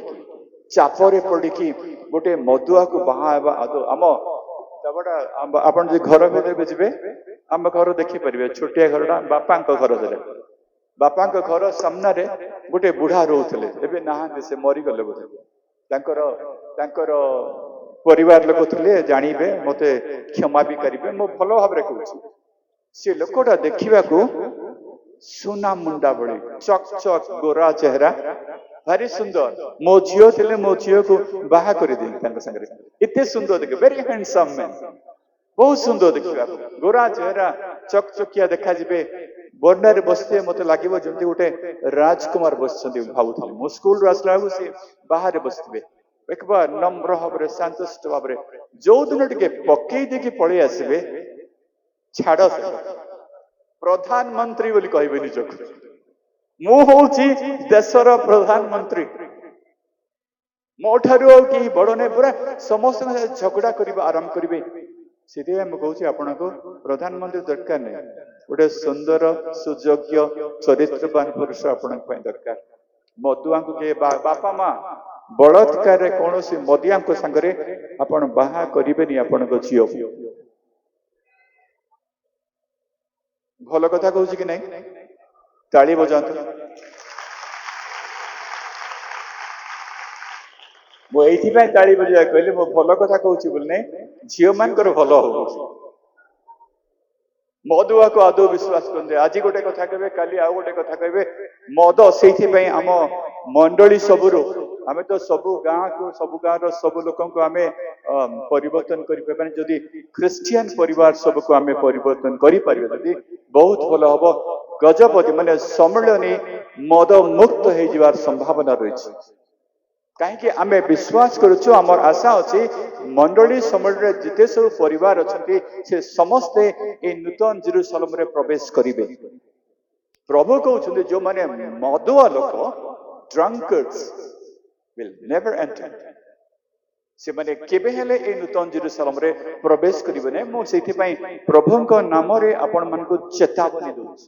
ଚାପରେ ପଡିକି ଗୋଟେ ମଦୁଆକୁ ବାହା ହେବା ଆଦୌ ଆପଣ ଯଦି ଘର ଭିତରକୁ ଯିବେ, ଆମ ଘର ଦେଖିପାରିବେ, ଛୋଟିଆ ଘରଟା, ବାପାଙ୍କ ଘର ଦେଲେ। ବାପାଙ୍କ ଘର ସାମ୍ନାରେ ଗୋଟେ ବୁଢା ରହୁଥିଲେ, ଏବେ ନାହାନ୍ତି, ସେ ମରିଗଲେ ବୋଧେ। ତାଙ୍କର ପରିବାର ଲୋକ ଥିଲେ, ଜାଣିବେ, ମତେ କ୍ଷମା ବି କରିବେ, ମୁଁ ଭଲ ଭାବରେ କହୁଛି। ସେ ଲୋକଟା ଦେଖିବାକୁ ସୁନା ମୁଣ୍ଡା ଭଳି, ଚକ୍ ଚକ୍ ଗୋରା ଚେହେରା, ଭାରି ସୁନ୍ଦର। ମୋ ଝିଅ ଥିଲେ, ମୋ ଝିଅକୁ ବାହା କରିଦେଲି ତାଙ୍କ ସାଙ୍ଗରେ। ଏତେ ସୁନ୍ଦର ଦେଖେ, ଭେରି ହ୍ୟାଣ୍ଡସମ୍ ମ୍ୟାନ୍, ବହୁତ ସୁନ୍ଦର ଦେଖିବାକୁ, ଗୋରା ଚେହେରା, ଚକଚକିଆ ଦେଖାଯିବେ। ବର୍ଣ୍ଣାରେ ବସିଥିବେ, ମତେ ଲାଗିବ ଯେମିତି ଗୋଟେ ରାଜକୁମାର ବସିଛନ୍ତି ଭାବୁଥିଲି। ମୁଁ ସ୍କୁଲରୁ ଆସିଲା ବେଳକୁ ସେ ବାହାରେ ବସିଥିବେ, ଏକବାର ନମ୍ର ଭାବରେ, ଶାନ୍ତଶିଷ୍ଟ ଭାବରେ। ଯୋଉଦିନ ଟିକେ ପକେଇ ଦେଇକି ପଳେଇ ଆସିବେ, ଛାଡ, ପ୍ରଧାନମନ୍ତ୍ରୀ ବୋଲି କହିବେ ନିଜକୁ। ମୁଁ ହଉଛି ଦେଶର ପ୍ରଧାନମନ୍ତ୍ରୀ, ମୋ ଠାରୁ ଆଉ କେହି ବଡ ନାହିଁ। ପୁରା ସମସ୍ତଙ୍କ ଝଗଡା କରିବା ଆରମ୍ଭ କରିବେ। ସେଥିପାଇଁ ମୁଁ କହୁଛି ଆପଣଙ୍କୁ ପ୍ରଧାନମନ୍ତ୍ରୀ ଦରକାର ନାହିଁ, ଗୋଟେ ସୁନ୍ଦର ସୁଯୋଗ୍ୟ ଚରିତ୍ରବାନ ପୁରୁଷ ଆପଣଙ୍କ ପାଇଁ ଦରକାର। ମଦୁଆଙ୍କୁ ବାପା ମା ବଳାତ୍କାରରେ କୌଣସି ମଦିଆଙ୍କ ସାଙ୍ଗରେ ଆପଣ ବାହା କରିବେନି ଆପଣଙ୍କ ଝିଅକୁ। ଭଲ କଥା କହୁଛି କି ନାଇଁ? ତାଳି ବଜାନ୍ତୁ। ମୁଁ ଏଇଥିପାଇଁ ତାଳି ବଜେଇବା କହିଲି, ମୁଁ ଭଲ କଥା କହୁଛି ବୋଲି ନାଇଁ, ଝିଅ ମାନଙ୍କର ଭଲ ହବ। ମଦୁଆକୁ ଆଦୌ ବିଶ୍ୱାସ କରନ୍ତି। ଆଜି ଗୋଟେ କଥା କହିବେ, କାଲି ଆଉ ଗୋଟେ କଥା କହିବେ। ମଦ ସେଇଥିପାଇଁ ଆମ ମଣ୍ଡଳୀ ସବୁରୁ ଆମେ ତ ସବୁ ଗାଁକୁ, ସବୁ ଗାଁର ସବୁ ଲୋକଙ୍କୁ ଆମେ ପରିବର୍ତ୍ତନ କରିପାରିବାନି। ଯଦି ଖ୍ରୀଷ୍ଟିଆନ ପରିବାର ସବୁକୁ ଆମେ ପରିବର୍ତ୍ତନ କରିପାରିବା ଯଦି ବହୁତ ଭଲ ହବ। ଗଜପତି ମାନେ ସମ୍ମିଳନୀ ମଦ ମୁକ୍ତ ହେଇଯିବାର ସମ୍ଭାବନା ରହିଛି। କାହିଁକି ଆମେ ବିଶ୍ୱାସ କରୁଛୁ, ଆମର ଆଶା ଅଛି ମଣ୍ଡଳୀ ସମ୍ମିଳନୀରେ ଯେତେ ସବୁ ପରିବାର ଅଛନ୍ତି ସେ ସମସ୍ତେ ଏଇ ନୂତନ ଜେରୁସାଲେମରେ ପ୍ରବେଶ କରିବେ। ପ୍ରଭୁ କହୁଛନ୍ତି ଯୋଉମାନେ ମଦୁଆ ଲୋକ, drunkards will never enter, ସେମାନେ କେବେ ହେଲେ ଏଇ ନୂତନ ଜେରୁସାଲେମରେ ପ୍ରବେଶ କରିବେ ନାହିଁ। ମୁଁ ସେଇଥିପାଇଁ ପ୍ରଭୁଙ୍କ ନାମରେ ଆପଣମାନଙ୍କୁ ଚେତାବନୀ ଦଉଛି।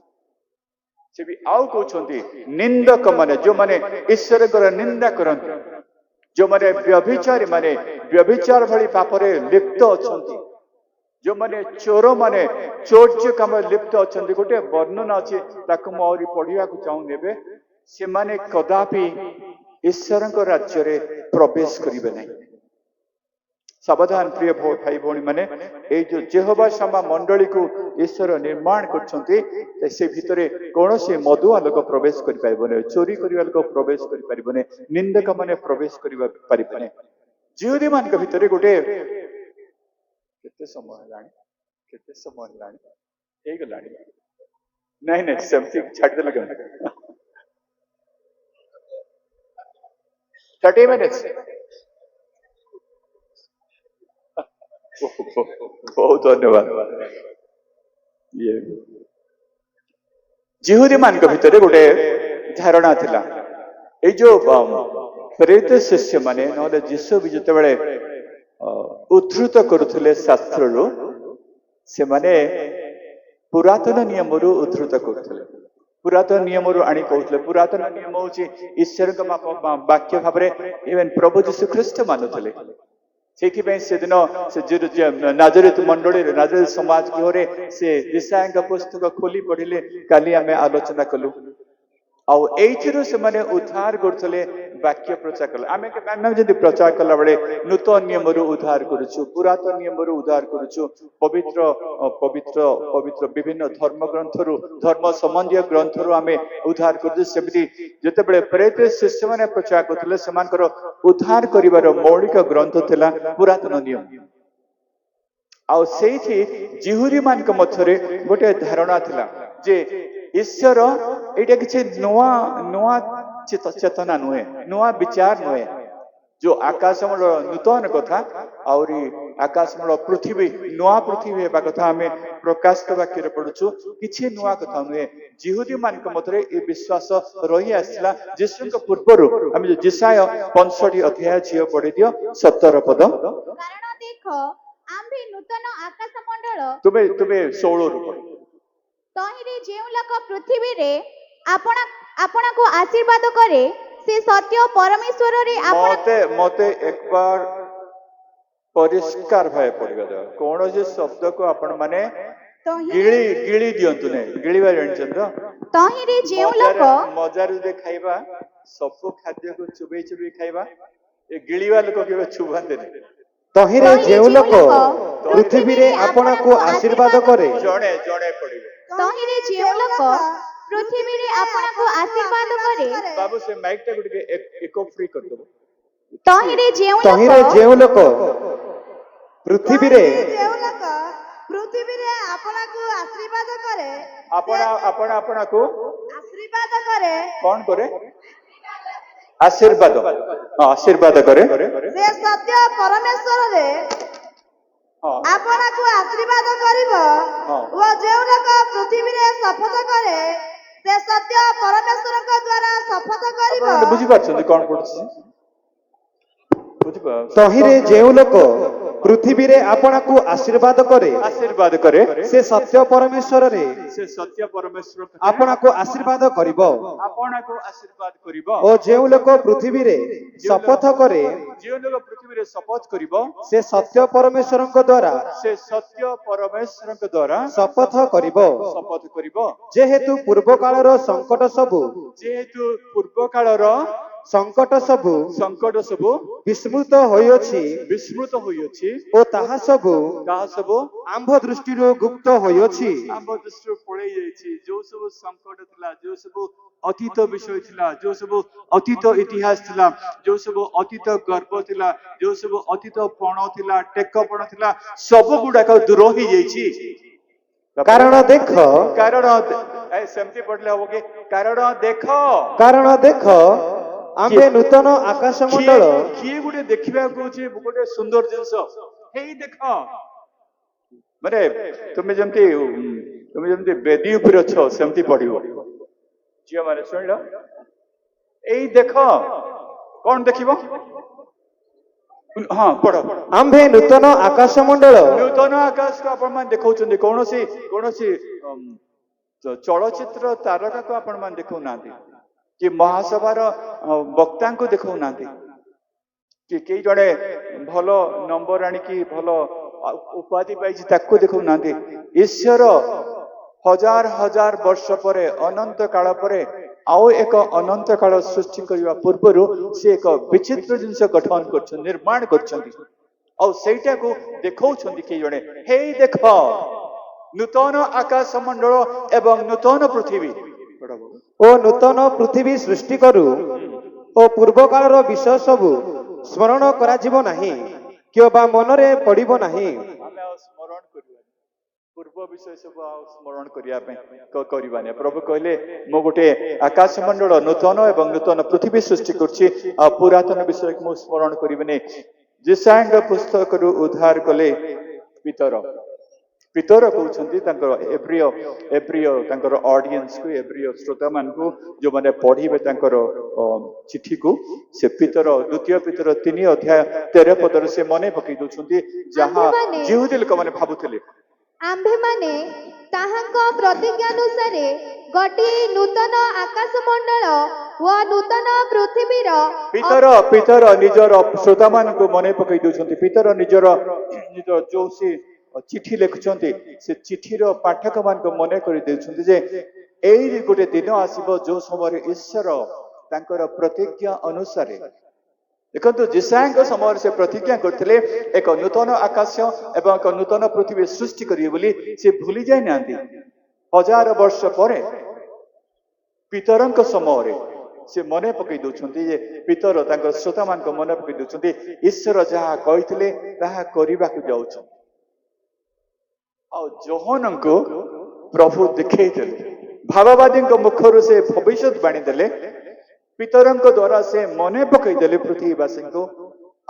ସେ ବି ଆଉ କହୁଛନ୍ତି ନିନ୍ଦକ ମାନେ, ଯୋଉମାନେ ଈଶ୍ୱରଙ୍କର ନିନ୍ଦା କରନ୍ତି, ଯୋଉମାନେ ବ୍ୟଭିଚାରୀ ମାନେ ବ୍ୟଭିଚାର ଭଳି ପାପରେ ଲିପ୍ତ ଅଛନ୍ତି, ଯୋଉମାନେ ଚୋର ମାନେ ଚୋର୍ଯ୍ୟ କାମରେ ଲିପ୍ତ ଅଛନ୍ତି। ଗୋଟେ ବର୍ଣ୍ଣନା ଅଛି, ତାକୁ ମୁଁ ଆହୁରି ପଢିବାକୁ ଚାହୁଁନି ଏବେ। ସେମାନେ କଦାପି ଈଶ୍ୱରଙ୍କ ରାଜ୍ୟରେ ପ୍ରବେଶ କରିବେ ନାହିଁ। ସାବଧାନ ପ୍ରିୟ ଭାଇ ଭଉଣୀ ମାନେ, ଏଇ ଯୋଉ ଜେହୋବା ସାମା ମଣ୍ଡଳୀକୁ ଈଶ୍ୱର ନିର୍ମାଣ କରୁଛନ୍ତି, ସେ ଭିତରେ କୌଣସି ମଦୁଆ ଲୋକ ପ୍ରବେଶ କରିପାରିବନି, ଚୋରି କରିବା ଲୋକ ପ୍ରବେଶ କରିପାରିବନି, ନିନ୍ଦକ ମାନେ ପ୍ରବେଶ କରିବା ପାରିବନି। ଜିହୁଦୀ ମାନଙ୍କ ଭିତରେ ଗୋଟେ କେତେ ସମୟ ହେଲାଣି, କେତେ ସମୟ ହେଲାଣି, ହେଇଗଲାଣି? ନାଇଁ ନାଇଁ, ସେମିତି ଛାଡ଼ିଦେଲେ କେମିତି? 30 minutes। ବହୁତ ଧନ୍ୟବାଦ। ଜିହୁଦୀ ମାନଙ୍କ ଭିତରେ ଗୋଟେ ଧାରଣା ଥିଲା, ଏଇ ଯୋଉ ପ୍ରେରିତ ଶିଷ୍ୟ ମାନେ ନହେଲେ ଯୀଶୁ ବି ଯେତେବେଳେ ଉଦ୍ଧୃତ କରୁଥିଲେ ଶାସ୍ତ୍ରରୁ, ସେମାନେ ପୁରାତନ ନିୟମରୁ ଉଦ୍ଧୃତ କରୁଥିଲେ। ପୁରାତନ ନିୟମରୁ ଆଣି କହୁଥିଲେ। ପୁରାତନ ନିୟମ ହଉଛି ଈଶ୍ୱରଙ୍କ ବାକ୍ୟ ଭାବରେ ଇଭେନ୍ ପ୍ରଭୁ ଯୀଶୁ ଖ୍ରୀଷ୍ଟ ମାନୁଥିଲେ। ସେଇଥିପାଇଁ ସେଦିନ ସେ ନାଜରିତ ମଣ୍ଡଳୀରେ, ନାଜରିତ ସମାଜ ଗୃହରେ ସେ ଇଶାୟାଙ୍କ ପୁସ୍ତକ ଖୋଲି ପଢିଲେ। କାଲି ଆମେ ଆଲୋଚନା କଲୁ। ଆଉ ଏଇଥିରୁ ସେମାନେ ଉଦ୍ଧାର କରୁଥିଲେ, ବାକ୍ୟ ପ୍ରଚାର କଲେ। ଆମେ ଯଦି ପ୍ରଚାର କଲା ବେଳେ ନୂତନ ନିୟମରୁ ଉଦ୍ଧାର କରୁଛୁ, ପୁରାତନ ନିୟମରୁ ଉଦ୍ଧାର କରୁଛୁ, ପବିତ୍ର ପବିତ୍ର ପବିତ୍ର ବିଭିନ୍ନ ଧର୍ମ ଗ୍ରନ୍ଥରୁ, ଧର୍ମ ସମ୍ବନ୍ଧୀୟ ଗ୍ରନ୍ଥରୁ ଆମେ ଉଦ୍ଧାର କରୁଛୁ। ସେମିତି ଯେତେବେଳେ ପ୍ରେରିତ ଶିଷ୍ୟମାନେ ପ୍ରଚାର କରୁଥିଲେ, ସେମାନଙ୍କର ଉଦ୍ଧାର କରିବାର ମୌଳିକ ଗ୍ରନ୍ଥ ଥିଲା ପୁରାତନ ନିୟମ। ଆଉ ସେଇଠି ଜିହୁଦୀ ମାନଙ୍କ ମଧ୍ୟରେ ଗୋଟେ ଧାରଣା ଥିଲା ଯେ ଈଶ୍ୱର ଏଇଟା କିଛି ନୂଆ ନୂଆ ଚେତନା ନୁହେଁ, ନୂଆ ବିଚାର ନୁହେଁ। ଯୋଉ ଆକାଶମଣ୍ଡଳ ନୂତନ କଥା, ଆହୁରି ଆକାଶମଣ୍ଡଳ ପୃଥିବୀ ନୂଆ ପୃଥିବୀ ହେବା କଥା ଆମେ ପ୍ରକାଶିତ ବାକ୍ୟରେ ପଢୁଛୁ। କିଛି ନୂଆ କଥା ନୁହେଁ। ଜିହୁଦୀ ମାନଙ୍କ ମଧ୍ୟରେ ଏ ବିଶ୍ୱାସ ରହି ଆସିଥିଲା ଯୀଶୁଙ୍କ ପୂର୍ବରୁ। ଆମେ ଯୋଉ ଯିଶାୟ 65 ଅଧ୍ୟାୟ ଝିଅ ପଢି ଦିଅ 17 ପଦ। କାରଣ ଦେଖ, ଆମ୍ଭେ ନୂତନ ଆକାଶ ମଣ୍ଡଳ ତୁମେ 16ରୁ ପଢ। ତହିଁରେ ଯେଉଁ ଲୋକ ପୃଥିବୀରେ ଆପଣଙ୍କୁ ଆଶୀର୍ବାଦ କରେ, ସେ ସତ୍ୟ ପରମେଶ୍ୱରରେ ମତେ ଏକ ବାର ପରିଷ୍କାର ଭାବେ ପଢିବା ଦରକାର। କୌଣସି ଶବ୍ଦକୁ ଆପଣ ମାନେ ଗିଳି ଦିଅନ୍ତୁ ନାହିଁ। ଗିଳିବା ଜାଣିଛନ୍ତି ତ? ତହିଁରେ ଯେଉଁ ଲୋକ ମଜାରେ ଯଦି ଖାଇବା, ସବୁ ଖାଦ୍ୟକୁ ଚୁବେଇ ଚୁବେଇ ଖାଇବା, ଏ ଗିଳିବା ଲୋକ କେବେ ଚୁବାନ୍ତିନି। ତହିଁରେ ଯେଉଁ ଲୋକ ପୃଥିବୀରେ ଆପଣଙ୍କୁ ଆଶୀର୍ବାଦ କରେ, ଜଣେ ଜଣେ ପଢିବେ। ତହିଁରେ ଯେଉଁ ଲୋକ ପୃଥିବୀରେ ଆପଣଙ୍କୁ ଆଶୀର୍ବାଦ କରେ, ବାବୁ ସେ ମାଇକ୍ ଟାକୁ ଟିକେ ଇକୋ ଫ୍ରି କରିଦେବ। ତହିଁରେ ଯେଉଁ ଲୋକ ପୃଥିବୀରେ ଆପଣଙ୍କୁ ଆଶୀର୍ବାଦ କରେ, ଆପଣଙ୍କୁ ଆଶୀର୍ବାଦ କରେ, କଣ କରେ? ଆଶୀର୍ବାଦ କରେ। ସେ ସତ୍ୟ ପରମେଶ୍ୱରରେ ଆପଣଙ୍କୁ ଆଶୀର୍ବାଦ କରିବ। ଓ ଯେଉଁ ଲୋକ ପୃଥିବୀରେ ଶପଥ କରେ, ସେ ସତ୍ୟ ପରମେଶ୍ୱରଙ୍କ ଦ୍ୱାରା ଶପଥ କରିବ। ବୁଝିପାରୁଛନ୍ତି କଣ ପଡୁଛି? ତହିଁରେ ଯେଉଁ ଲୋକ ପୃଥିବୀରେ ଆପଣାକୁ ଆଶୀର୍ବାଦ କରେ ଆଶୀର୍ବାଦ କରେ ସେ ସତ୍ୟ ପରମେଶ୍ୱରରେ ସେ ସତ୍ୟ ପରମେଶ୍ୱର ଆପଣାକୁ ଆଶୀର୍ବାଦ କରିବ ଆପଣଙ୍କୁ ଆଶୀର୍ବାଦ କରିବ ଓ ଯେଉଁ ଲୋକ ପୃଥିବୀରେ ଶପଥ କରେ ଯେଉଁ ଲୋକ ପୃଥିବୀରେ ଶପଥ କରିବ ସେ ସତ୍ୟ ପରମେଶ୍ୱରଙ୍କ ଦ୍ୱାରା ସେ ସତ୍ୟ ପରମେଶ୍ୱରଙ୍କ ଦ୍ୱାରା ଶପଥ କରିବ ଶପଥ କରିବ ଯେହେତୁ ପୂର୍ବ କାଳର ସଙ୍କଟ ସବୁ ଯେହେତୁ ପୂର୍ବ କାଳର ସଙ୍କଟ ସବୁ ବିସ୍ମୃତ ହୋଇଅଛି ବିସ୍ମୃତ ହୋଇଅଛି ଓ ତାହା ସବୁ ଆମ୍ଭ ଦୃଷ୍ଟିରୁ ଗୁପ୍ତ ହୋଇଅଛି ଆମ୍ଭ ଦୃଷ୍ଟିରୁ ପଳେଇ ଯାଇଛି ଯୋଉ ସବୁ ସଙ୍କଟ ଥିଲା ଯୋଉ ସବୁ ଅତୀତ ବିଷୟ ଥିଲା ଯୋଉ ସବୁ ଅତୀତ ଇତିହାସ ଥିଲା ଯୋଉ ସବୁ ଅତୀତ ଗର୍ବ ଥିଲା ଯୋଉ ସବୁ ଅତୀତ ପଣ ଥିଲା ଟେକପଣ ଥିଲା ସବୁ ଗୁଡାକ ଦୂର ହେଇଯାଇଛି କାରଣ ଦେଖ ସେମିତି ପଢିଲେ ହବ କି କାରଣ ଦେଖ ଆମ୍ଭେ ନୂତନ ଆକାଶ ମଣ୍ଡଳ କିଏ ଗୋଟେ ଦେଖିବାକୁ ହଉଛି ଗୋଟେ ସୁନ୍ଦର ଜିନିଷ ହେଇ ଦେଖ ମାନେ ତୁମେ ଯେମିତି ବେଦୀ ଉପରେ ଅଛ ସେମିତି ପଢିବ ଝିଅ ମାନେ ଶୁଣିଲ ଏଇ ଦେଖ କଣ ଦେଖିବ ହଁ ପଢ ଆମ୍ଭେ ନୂତନ ଆକାଶ ମଣ୍ଡଳ ନୂତନ ଆକାଶକୁ ଆପଣ ମାନେ ଦେଖାଉଛନ୍ତି କୌଣସି ଚଳଚ୍ଚିତ୍ର ତାରକାକୁ ଆପଣ ମାନେ ଦେଖାଉନାହାନ୍ତି କି ମହାସଭାର ବକ୍ତାଙ୍କୁ ଦେଖାଉନାହାନ୍ତି କି କେହି ଜଣେ ଭଲ ନମ୍ବର ଆଣିକି ଭଲ ଉପାଧି ପାଇଛି ତାକୁ ଦେଖାଉନାହାନ୍ତି ଈଶ୍ୱର ହଜାର ହଜାର ବର୍ଷ ପରେ ଅନନ୍ତ କାଳ ପରେ ଆଉ ଏକ ଅନନ୍ତ କାଳ ସୃଷ୍ଟି କରିବା ପୂର୍ବରୁ ସେ ଏକ ବିଚିତ୍ର ଜିନିଷ ଗଠନ କରିଛନ୍ତି ନିର୍ମାଣ କରିଛନ୍ତି ଆଉ ସେଇଟାକୁ ଦେଖାଉଛନ୍ତି କେହି ଜଣେ ହେଇ ଦେଖ ନୂତନ ଆକାଶ ମଣ୍ଡଳ ଏବଂ ନୂତନ ପୃଥିବୀ ଓ ନୂତନ ପୃଥିବୀ ସୃଷ୍ଟି କରୁ ଓ ପୂର୍ବ କାଳର ବିଷୟ ସବୁ ସ୍ମରଣ କରାଯିବ ନାହିଁ କିମ୍ବା ମନରେ ପଡିବ ନାହିଁ ଆମେ ଆଉ ସ୍ମରଣ କରିବାନି ପୂର୍ବ ବିଷୟ ସବୁ ଆଉ ସ୍ମରଣ କରିବା ପାଇଁ କରିବାନି ପ୍ରଭୁ କହିଲେ ମୁଁ ଗୋଟେ ଆକାଶ ମଣ୍ଡଳ ନୂତନ ଏବଂ ନୂତନ ପୃଥିବୀ ସୃଷ୍ଟି କରୁଛି ଆଉ ପୁରାତନ ବିଷୟକୁ ମୁଁ ସ୍ମରଣ କରିବିନି ଯେସାଙ୍କ ପୁସ୍ତକରୁ ଉଦ୍ଧାର କଲେ ପିତର କହୁଛନ୍ତି ତାଙ୍କର ଏବ୍ରିୟ ତାଙ୍କର ଅଡିଏନ୍ସକୁ ଏବ୍ରିୟ ଶ୍ରୋତା ମାନଙ୍କୁ ଯୋଉମାନେ ପଢିବେ ତାଙ୍କର ଚିଠିକୁ ସେ ଦ୍ୱିତୀୟ ପିତର 3 ଅଧ୍ୟାୟ 13 ପଦରେ ସେ ମନେ ପକେଇ ଦଉଛନ୍ତି ଯାହା ଯିହୁଦୀ ଲୋକମାନେ ଭାବୁଥିଲେ ଆମ୍ଭେମାନେ ତାହାଙ୍କ ପ୍ରତିଜ୍ଞାନୁସାରେ ଗୋଟିଏ ନୂତନ ଆକାଶ ମଣ୍ଡଳ ଓ ନୂତନ ପୃଥିବୀର ପିତର ନିଜର ଶ୍ରୋତା ମାନଙ୍କୁ ମନେ ପକେଇ ଦଉଛନ୍ତି ପିତର ନିଜର ଯୋଉ ସେ ଚିଠି ଲେଖୁଛନ୍ତି ସେ ଚିଠିର ପାଠକ ମାନଙ୍କୁ ମନେ କରି ଦେଉଛନ୍ତି ଯେ ଏଇ ଗୋଟେ ଦିନ ଆସିବ ଯୋଉ ସମୟରେ ଈଶ୍ୱର ତାଙ୍କର ପ୍ରତିଜ୍ଞା ଅନୁସାରେ ଦେଖନ୍ତୁ ଯିଶାଙ୍କ ସମୟରେ ସେ ପ୍ରତିଜ୍ଞା କରିଥିଲେ ଏକ ନୂତନ ଆକାଶ ଏବଂ ଏକ ନୂତନ ପୃଥିବୀ ସୃଷ୍ଟି କରିବେ ବୋଲି ସେ ଭୁଲି ଯାଇନାହାନ୍ତି ହଜାର ବର୍ଷ ପରେ ପିତରଙ୍କ ସମୟରେ ସେ ମନେ ପକେଇ ଦଉଛନ୍ତି ଯେ ପିତର ତାଙ୍କ ଶ୍ରୋତା ମାନଙ୍କୁ ମନେ ପକେଇ ଦଉଛନ୍ତି ଈଶ୍ୱର ଯାହା କହିଥିଲେ ତାହା କରିବାକୁ ଯାଉଛନ୍ତି ଆଉ ଯୋହନଙ୍କୁ ପ୍ରଭୁ ଦେଖେଇଦେଲେ ଭାବବାଦୀଙ୍କ ମୁଖରୁ ସେ ଭବିଷ୍ୟତବାଣୀ ଦେଲେ ପିତରଙ୍କ ଦ୍ୱାରା ସେ ମନେ ପକେଇଦେଲେ ପୃଥିବୀବାସୀଙ୍କୁ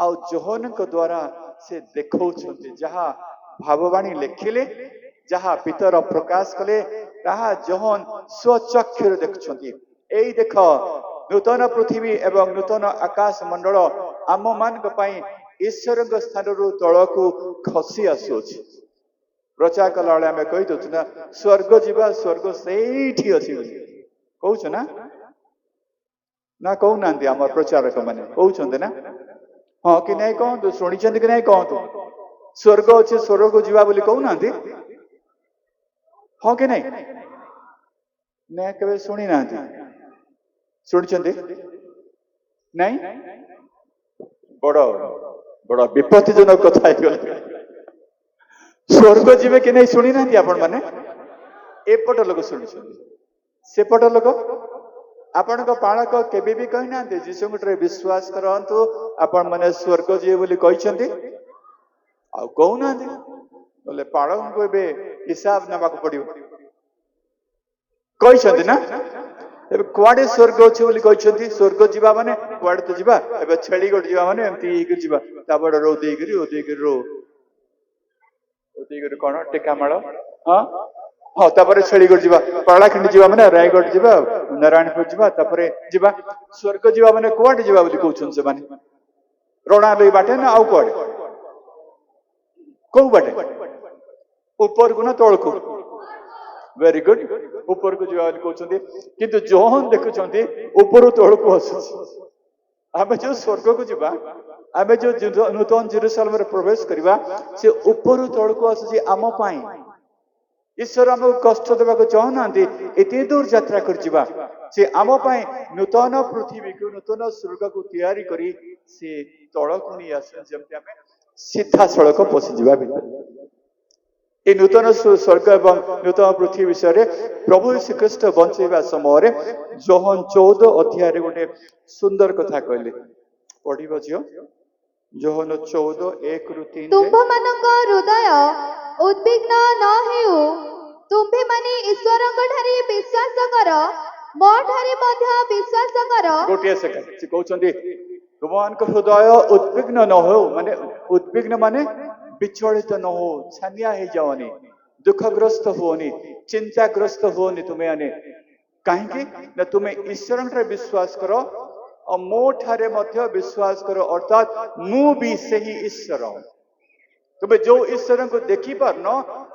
ଆଉ ଯୋହନଙ୍କ ଦ୍ୱାରା ସେ ଦେଖାଉଛନ୍ତି ଯାହା ଭାବବାଣୀ ଲେଖିଲେ ଯାହା ପିତର ପ୍ରକାଶ କଲେ ତାହା ଯୋହନ ସ୍ୱଚକ୍ଷୁରେ ଦେଖୁଛନ୍ତି ଏଇ ଦେଖ ନୂତନ ପୃଥିବୀ ଏବଂ ନୂତନ ଆକାଶ ମଣ୍ଡଳ ଆମ ମାନଙ୍କ ପାଇଁ ଈଶ୍ୱରଙ୍କ ସ୍ଥାନରୁ ତଳକୁ ଖସି ଆସୁଅଛି ପ୍ରଚାର କଲା ବେଳେ ଆମେ କହିଦଉଛୁ ନା ସ୍ୱର୍ଗ ଯିବା ସ୍ୱର୍ଗ ସେଇଠି ଅଛି ବୋଲି କହୁଛୁ ନା କହୁନାହାନ୍ତି ଆମର ପ୍ରଚାରକ ମାନେ କହୁଛନ୍ତି ନା ହଁ କି ନାଇଁ କହନ୍ତୁ ଶୁଣିଛନ୍ତି କି ନାଇଁ କହନ୍ତୁ ସ୍ୱର୍ଗ ଅଛି ସ୍ୱର୍ଗକୁ ଯିବା ବୋଲି କହୁନାହାନ୍ତି ହଁ କି ନାଇଁ ନା କେବେ ଶୁଣି ନାହାନ୍ତି ଶୁଣିଛନ୍ତି ନାଇଁ ବଡ ବିପତ୍ତିଜନକ କଥା ହେଇଗଲା ସ୍ୱର୍ଗ ଯିବେ କି ନାଇଁ ଶୁଣି ନାହାନ୍ତି ଆପଣ ମାନେ ଏପଟ ଲୋକ ଶୁଣିଛନ୍ତି ସେପଟ ଲୋକ ଆପଣଙ୍କ ପାଳକ କେବେ ବି କହିନାହାନ୍ତି ଯୀଶୁଙ୍କଠାରେ ବିଶ୍ୱାସ କରନ୍ତୁ ଆପଣ ମାନେ ସ୍ୱର୍ଗ ଯିବେ ବୋଲି କହିଛନ୍ତି ଆଉ କହୁନାହାନ୍ତି ବୋଲେ ପାଳକଙ୍କୁ ଏବେ ହିସାବ ନେବାକୁ ପଡିବ କହିଛନ୍ତି ନା ଏବେ କୁଆଡେ ସ୍ୱର୍ଗ ଅଛି ବୋଲି କହିଛନ୍ତି ସ୍ୱର୍ଗ ଯିବା ମାନେ କୁଆଡେ ତ ଯିବା ଏବେ ଛେଳି ଗୋଟେ ଯିବା ମାନେ ଏମିତି ହେଇକି ଯିବା ତାପରେ ଓଦେଇକିରି କଣ ଟେକାମାଳ ହଁ ତାପରେ ଛେଳିଗଡ଼ ଯିବା ପାଳାଖଣ୍ଡି ଯିବା ମାନେ ରାୟଗଡ଼ ଯିବା ନାରାୟଣପୁର ଯିବା ତାପରେ ଯିବା ସ୍ୱର୍ଗ ଯିବା ମାନେ କୁଆଡେ ଯିବା ବୋଲି କହୁଛନ୍ତି ସେମାନେ ରଣା ଲଇ ବାଟେ ନା ଆଉ କୁଆଡେ କୋଉ ବାଟେ ଉପରକୁ ନା ତଳକୁ ଭେରି ଗୁଡ ଉପରକୁ ଯିବା ବୋଲି କହୁଛନ୍ତି କିନ୍ତୁ ଯୋହନ ଦେଖୁଛନ୍ତି ଉପରୁ ତଳକୁ ଆସୁଛି ଆମେ ଯୋଉ ସ୍ୱର୍ଗକୁ ଯିବା ଆମେ ଯୋଉ ନୂତନ ଜେରୁସାଲେମରେ ପ୍ରବେଶ କରିବା ସେ ଉପରୁ ତଳକୁ ଆସୁଛି ଆମ ପାଇଁ ଈଶ୍ୱର ଆମକୁ କଷ୍ଟ ଦେବାକୁ ଚାହୁଁନାହାନ୍ତି ଏତେ ଦୂର ଯାତ୍ରା କରି ଯିବା ସେ ଆମ ପାଇଁ ନୂତନ ପୃଥିବୀକୁ ନୂତନ ସ୍ୱର୍ଗକୁ ତିଆରି କରି ସେ ତଳକୁ ନେଇ ଆସୁଛନ୍ତି ଯେମିତି ଆମେ ସିଧାସଳଖ ପଶିଯିବା ଭିତରେ এই নূতন স্বর্গ এবং নূতন পৃথিবী বিষয়ে প্রভু শ্রীকৃষ্ণ বঞ্চাইবা সময় যোহন 14 অধ্যায়ে গোটে সুন্দর কথা কহিলে পড়িব ঝিও যোহন 14 1 ରୁ 3 ତୁମ୍ଭମାନଙ୍କ ହୃଦୟ ଉଦ୍ବିଗ୍ନ ନ ହେଉ ତୁମ୍ଭେମାନେ ଈଶ୍ୱରଙ୍କ ଠାରେ ବିଶ୍ୱାସ କର ମୋ ଠାରେ ମଧ୍ୟ ବିଶ୍ୱାସ କର ଗୋଟିଏ ସେକେଣ୍ଡ ସେ କହୁଛନ୍ତି ତୁମମାନଙ୍କ ହୃଦୟ ଉଦ୍ବିଗ୍ନ ନ ହେଉ ମାନେ ଉଦ୍ବିଗ୍ନ ମାନେ ବିଚଳିତ ନ ହଉ ଛାନିଆ ହେଇଯାଅନି ଦୁଃଖଗ୍ରସ୍ତ ହୁଅନି ଚିନ୍ତାଗ୍ରସ୍ତ ହୁଅନି ତୁମେ ମାନେ କାହିଁକି ନା ତୁମେ ଈଶ୍ୱରଙ୍କର ବିଶ୍ୱାସ କର ଆଉ ମୋ ଠାରେ ମଧ୍ୟ ବିଶ୍ୱାସ କର ଅର୍ଥାତ୍ ମୁଁ ବି ସେହି ଈଶ୍ୱର ତୁମେ ଯୋଉ ଈଶ୍ୱରଙ୍କୁ ଦେଖିପାରୁନ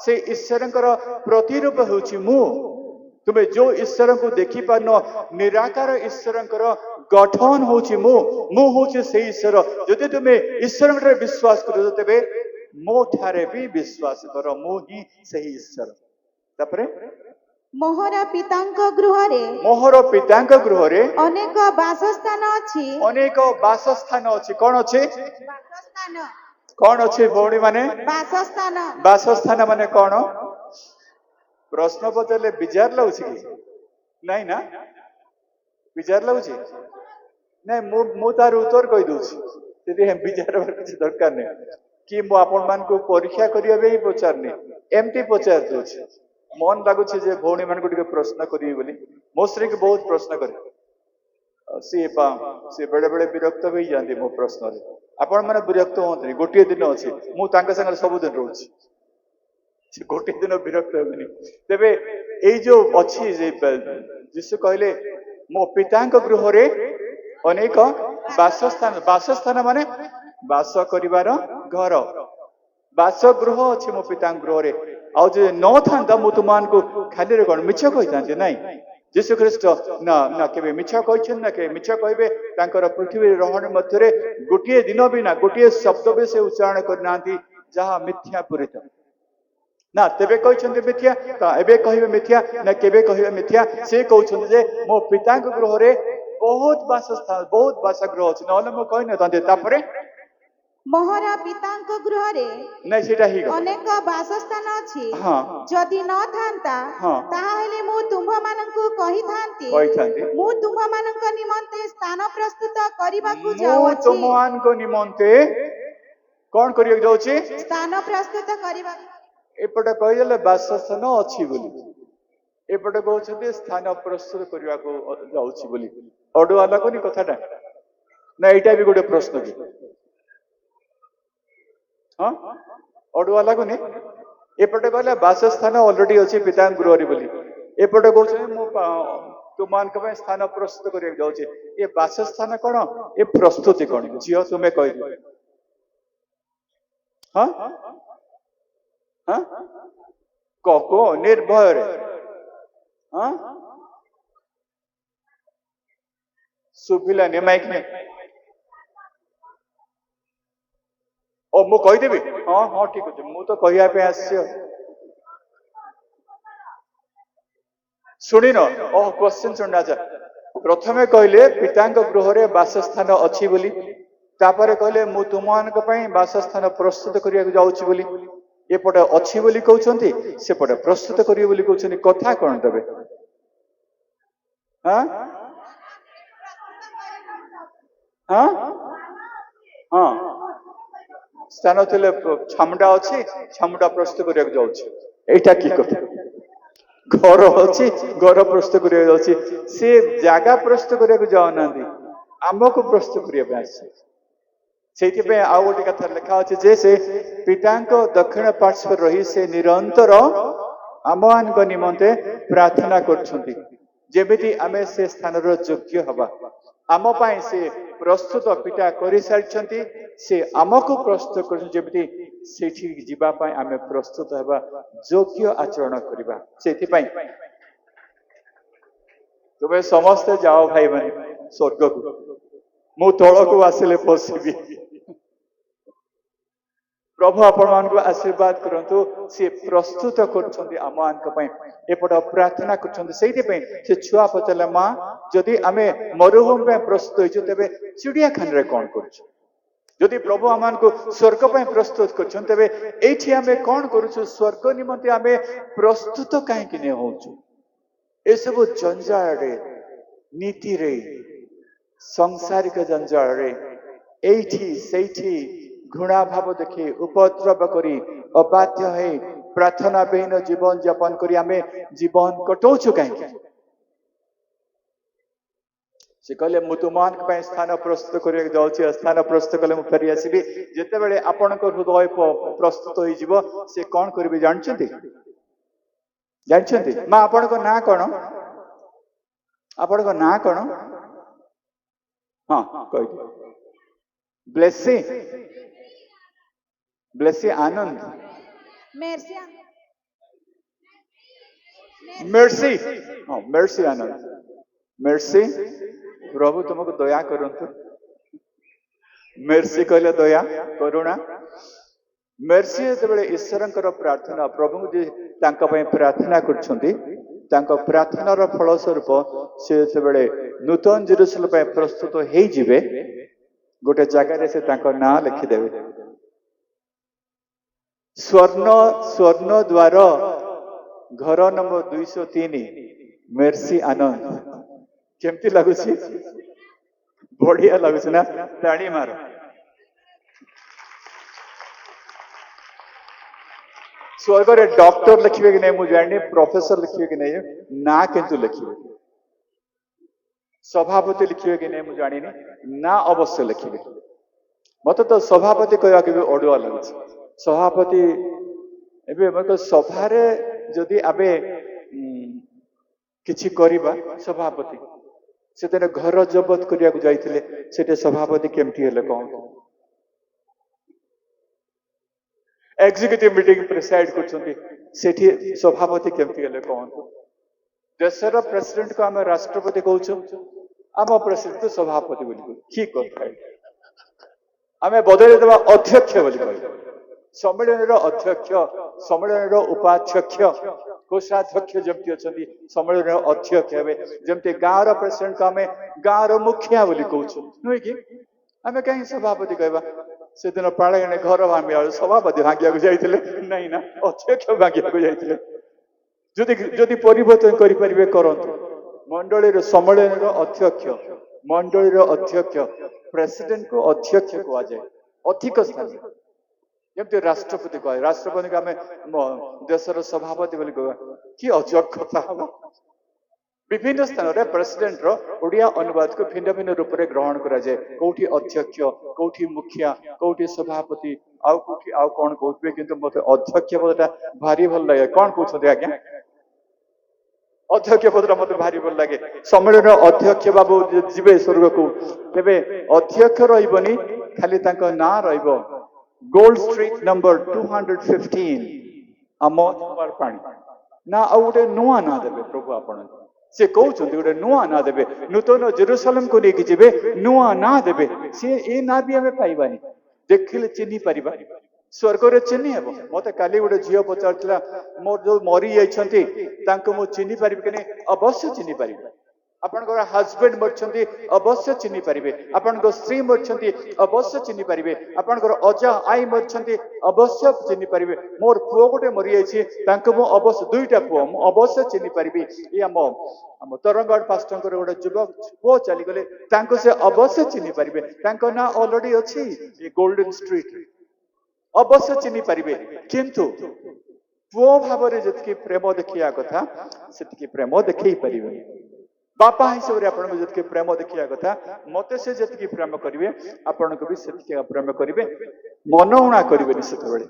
ସେ ଈଶ୍ୱରଙ୍କର ପ୍ରତିରୂପ ହେଉଛି ମୁଁ ତୁମେ ଯୋଉ ଈଶ୍ୱରଙ୍କୁ ଦେଖିପାରୁନ ନିରାକାର ଈଶ୍ୱରଙ୍କର ଗଠନ ହେଉଛି ମୁଁ ହେଉଛି ସେଇ ଈଶ୍ୱର ଯଦି ତୁମେ ଈଶ୍ୱରଙ୍କର ବିଶ୍ୱାସ କର ତେବେ ମୋ ଠାରେ ବି ବିଶ୍ୱାସ କର ମୁଁ ହିଁ ସେହି ଈଶ୍ୱର ତାପରେ ମୋହର ପିତାଙ୍କ ଗୃହରେ ଅନେକ ବାସସ୍ଥାନ ଅଛି କଣ ଅଛି କଣ ଅଛି ଭଉଣୀ ମାନେ ବାସସ୍ଥାନ ମାନେ କଣ ପ୍ରଶ୍ନ ପଚାରିଲେ ବିଜାର ଲାଗୁଛି କି ନାଇଁ ନା ବିଜାର ଲାଗୁଛି ନାଇଁ ମୁଁ ତାର ଉତ୍ତର କହିଦଉଛି ଯଦି ବିଜାର ହବାର କିଛି ଦରକାର ନାହିଁ କି ମୁଁ ଆପଣ ମାନଙ୍କୁ ପରୀକ୍ଷା କରିବା ପାଇଁ ପଚାରୁନି ଏମିତି ପଚାରି ଦଉଛି ମନ ଲାଗୁଛି ଯେ ଭଉଣୀ ମାନଙ୍କୁ ଟିକେ ପ୍ରଶ୍ନ କରିବି ବୋଲି ମୋ ସ୍ତ୍ରୀକୁ ବହୁତ ପ୍ରଶ୍ନ କରେ ସିଏ ବେଳେ ବେଳେ ବିରକ୍ତ ହେଇଯାଆନ୍ତି ମୋ ପ୍ରଶ୍ନରେ ଆପଣ ମାନେ ବିରକ୍ତ ହୁଅନ୍ତିନି ଗୋଟିଏ ଦିନ ଅଛି ମୁଁ ତାଙ୍କ ସାଙ୍ଗରେ ସବୁଦିନ ରହୁଛି ସେ ଗୋଟିଏ ଦିନ ବିରକ୍ତ ହେବେନି ତେବେ ଏଇ ଯୋଉ ଅଛି ଯେ ଯୀଶୁ କହିଲେ ମୋ ପିତାଙ୍କ ଗୃହରେ ଅନେକ ବାସସ୍ଥାନ ମାନେ ବାସ କରିବାର ଘର ବାସଗୃହ ଅଛି ମୋ ପିତାଙ୍କ ଗୃହରେ ଆଉ ଯଦି ନଥାନ୍ତା ମୁଁ ତୁମମାନଙ୍କୁ ଖାଲିରେ କଣ ମିଛ କହିଥାନ୍ତି ନାଇଁ ଯୀଶୁ ଖ୍ରୀଷ୍ଟ ନା କେବେ ମିଛ କହିଛନ୍ତି ନା କେବେ ମିଛ କହିବେ ତାଙ୍କର ପୃଥିବୀରେ ରହଣି ମଧ୍ୟରେ ଗୋଟିଏ ଦିନ ବି ନା ଗୋଟିଏ ଶବ୍ଦ ବି ସେ ଉଚ୍ଚାରଣ କରିନାହାନ୍ତି ଯାହା ମିଥ୍ୟା ପୂରିତ ନା ତେବେ କହିଛନ୍ତି ମିଥ୍ୟା ଏବେ କହିବେ ମିଥ୍ୟା ନା କେବେ କହିବେ ମିଥ୍ୟା ସେ କହୁଛନ୍ତି ଯେ ମୋ ପିତାଙ୍କ ଗୃହରେ ବହୁତ ବାସଗୃହ ଅଛି ନହେଲେ ମୁଁ କହିନଥାନ୍ତି ତାପରେ ମୋହର ପିତାଙ୍କ ଗୃହରେ ନାଇଁ ସେଟା ହିଁ ଅନେକ ବାସସ୍ଥାନ ଅଛି ଯଦି ନଥାନ୍ତା ତାହେଲେ ମୁଁ ତୁମ୍ଭମାନଙ୍କୁ କହିଥାନ୍ତି ମୁଁ ତୁମ୍ଭମାନଙ୍କ ନିମନ୍ତେ ସ୍ଥାନ ପ୍ରସ୍ତୁତ କରିବାକୁ ଯାଉଛି ତୁମମାନଙ୍କ ନିମନ୍ତେ କଣ କରିବାକୁ ଯାଉଛି ସ୍ଥାନ ପ୍ରସ୍ତୁତ କରିବାକୁ ଏପଟେ କହିଦେଲେ ବାସସ୍ଥାନ ଅଛି ବୋଲି ଏପଟେ କହୁଛନ୍ତି ସ୍ଥାନ ପ୍ରସ୍ତୁତ କରିବାକୁ ଯାଉଛି ବୋଲି ଅଡୁଆ ଲାଗୁନି କଥାଟା ନା ଏଇଟା ବି ଗୋଟେ ପ୍ରଶ୍ନ କି ଅଡୁଆ ଲାଗୁନି ଏପଟେ କହିଲେ ବାସସ୍ଥାନ ଅଲରେଡି ଅଛି ପିତାଙ୍କ ଗୃହରେ ବୋଲି ଏପଟେ କହୁଛନ୍ତି ମୁଁ ତୁମମାନଙ୍କ ପାଇଁ ସ୍ଥାନ ପ୍ରସ୍ତୁତ କରିବାକୁ ଯାଉଛି ଏ ବାସସ୍ଥାନ କଣ ଏ ପ୍ରସ୍ତୁତି କଣ ଝିଅ ତୁମେ କହିଦିଅ ନିର୍ଭୟରେ ଶୁଭିଲାନି ମାଇକ୍ ନେ ଓ ମୁଁ କହିଦେବି ହଁ ଠିକ ଅଛି ମୁଁ ତ କହିବା ପାଇଁ ଆସିଛି ଶୁଣିନ କ୍ୱେଶ୍ଚନ ଶୁଣିନ ଆଚ୍ଛା ପ୍ରଥମେ କହିଲେ ପିତାଙ୍କ ଗୃହରେ ବାସସ୍ଥାନ ଅଛି ବୋଲି ତାପରେ କହିଲେ ମୁଁ ତୁମମାନଙ୍କ ପାଇଁ ବାସସ୍ଥାନ ପ୍ରସ୍ତୁତ କରିବାକୁ ଯାଉଛି ବୋଲି ଏପଟେ ଅଛି ବୋଲି କହୁଛନ୍ତି ସେପଟେ ପ୍ରସ୍ତୁତ କରିବେ ବୋଲି କହୁଛନ୍ତି କଥା କଣ ଦେବେ ସ୍ଥାନ ଥିଲେ ଛାମୁଣ୍ଡା ଅଛି ଛାମୁଣ୍ଡା ପ୍ରସ୍ତୁତ କରିବାକୁ ଯାଉଛି ଏଇଟା କି କଥା ଘର ଅଛି ଘର ପ୍ରସ୍ତୁତ କରିବାକୁ ଯାଉଛି ସେ ଜାଗା ପ୍ରସ୍ତୁତ କରିବାକୁ ଯାଉନାହାନ୍ତି ଆମକୁ ପ୍ରସ୍ତୁତ କରିବା ପାଇଁ ଆସିছে ସେଇଥିପାଇଁ ଆଉ ଗୋଟେ କଥା ଲେଖା ଅଛି ଯେ ସେ ପିତାଙ୍କ ଦକ୍ଷିଣ ପାର୍ଶ୍ୱରେ ରହି ସେ ନିରନ୍ତର ଆମମାନଙ୍କ ନିମନ୍ତେ ପ୍ରାର୍ଥନା କରୁଛନ୍ତି ଯେମିତି ଆମେ ସେ ସ୍ଥାନର ଯୋଗ୍ୟ ହବା ଆମ ପାଇଁ ସେ ପ୍ରସ୍ତୁତ ପିତା କରିସାରିଛନ୍ତି ସେ ଆମକୁ ପ୍ରସ୍ତୁତ କରୁଛନ୍ତି ଯେମିତି सेठी जीवा पाई आमे प्रस्तुत हेबा योग्य आचरण करिबा सेति पाई तुमे समस्ते जाओ भाई माने स्वर्ग को मु तळ को आसिले पसिबी प्रभु आपण मानक आशीर्वाद करंतु से प्रस्तुत करछन्ती आमानक पई एपट प्रार्थना करछन्ती सेति पई से छुआ पचले मां जदि आमे मरुभूमि पे प्रस्तुत होइछु तबे चिड़िया खान रे कोन करछु जदि प्रभु आमान को स्वर्ग पे प्रस्तुत करछन तबे एठी आमे कोन करछु स्वर्ग निमंते आमे प्रस्तुत काहे कि ने होछु ए सब जंजाल रे नीति रे सांसारिक जंजाल रे एठी सेठी घृणा भाव देखि उपद्रव करी अबाध्य है प्रार्थना बिहीन जीवन यापन करी आमे जीवन कटौछु काहे से कहले मु तुमान के स्थान प्रस्तुत करिया जाउछि स्थान प्रस्तुत कले मु फेरि आसीबी जेते बेले आपन को हृदय प्रस्तुत होई जीवो से कोन करबी जानछन्ती मां आपन को ना कोन हां कहि ब्लेसी आनंद मेर्सी मेर्सी आनंद मेर्सी प्रभु तुमको दया करंतु मेर्सी कहले दया करुणा मेर्सी जेबेले ईश्वरंकर प्रार्थना प्रभु जे तांका पय प्रार्थना करछन्ती तांका प्रार्थनार फल स्वरूप से जेबेले नूतन जेरूशलेम पय प्रस्तुत हेई जिवे गोटे जगह रे से तांका नाम लिखि देबे स्वर्ण द्वार घर नंबर 203 मेर्सी आनंद केमती लगुची बढ़िया लगुच ना ताड़ी मार स्वर्ग रे डॉक्टर लिखिबे कि नहीं मुझे जानी प्रोफेसर लिखिबे कि नहीं ना किंतु लिखिबे सभापति लिखिबे कि नहीं मुझे जानी ना अवश्य लिखिबे मत तो सभापति कहवा के अडुआ लगुच सभापति एबे मतलब सभा रे जदि आबे किछि करिबा सभापति से घर जबत करिया को जाइथिले सेटे सभापति केमती हेले कहू एग्जीक्यूटिव मीटिंग प्रेसाइड करछन्ती सेठी सभापति केमती हेले कहू देशर प्रेसिडेंट को हम राष्ट्रपति कहूछु आम प्रेसिडेंट सभापति बोली की कथा आमे बदले देबा अध्यक्ष बोली कहू सम्मेलन अध्यक्ष सम्मेलन उपाध्यक्ष कोषाध्यक्ष जमती अच्छी सम्मेलन अध्यक्ष हे जमती गाँव प्रेसिडेंट को आम गाँव मुखिया बोली कहूँ नुहे कि आम कहीं सभापति कहवा से दिन पाड़े घर भांगे सभापति भांगिया जाइए नहीं ना अध्यक्ष भांगिया जाइए जदि परिवर्तन करें करतु मंडली सम्मेलन अध्यक्ष प्रेसिडेंट को अध्यक्ष कह जाए अधिक स्थान जमती राष्ट्रपति कहे राष्ट्रपति को आम देशर सभापति बोली कह कि अजब कथा हम विभिन्न स्थान रे प्रेसिडेंट रो ओडिया अनुवाद को भिन्न भिन्न रूप में ग्रहण करा जाए कोठी अध्यक्ष कोठी मुखिया कोठी सभापति आउ कोठी आउ कोन कहबे किंतु मते अध्यक्ष पदटा भारी भल लागे कोन पूछते आज्ञा अध्यक्ष पदटा मते भारी भल लागे सम्मेलन अध्यक्ष बाबू जीवे स्वर्ग को तेबे अध्यक्ष रहिबनी खाली तांको ना रहिबो गोल्ड स्ट्रीट नंबर 215 अमोर पानी ना आ गोटे नुआ ना देबे प्रभु आपण से कहउछन्ती गोटे नुआ ना देबे नूतन जेरूशलेम को लेके जिबे नुआ ना देबे से ए ना भी हमें पाइबानी देखिले चिन्ही परिबा स्वर्ग रे चिन्ही हेबो मते काली गोटे झियो पचारथिला मोर जो मरी जाइछन्ती तांको मो चिन्ही परिबे कि नै अवश्य चिन्ही परिबे आपनकर हस्बैंड मरछन्ती अवश्य चिन्ही परिबे आपनकर स्त्री मरछन्ती अवश्य चिन्ही परिबे आपनकर अजा आई मरछन्ती अवश्य चिन्ही परिबे मोर पुओ गोटे मरि जाइछि तांको मो अवश्य दुईटा पुओ मो अवश्य चिन्ही परिबे ए हम तरंगड़ पास्टंकर गोटे युवक पुओ चली गले तांको से अवश्य चिन्ही परिबे तांको ना ऑलरेडी अछि ए गोल्डन स्ट्रीट अवश्य चिन्ही परिबे किंतु पुओ भाबरे जतकी प्रेम देखिया कथा सेतकी प्रेम देखै परिबे बापा हिसाब से आपन जतके प्रेम देखिया कथा मते से जतके प्रेम करिवे आपन को भी सेतके प्रेम करिवे मनउणा करिवे निश्चित बेले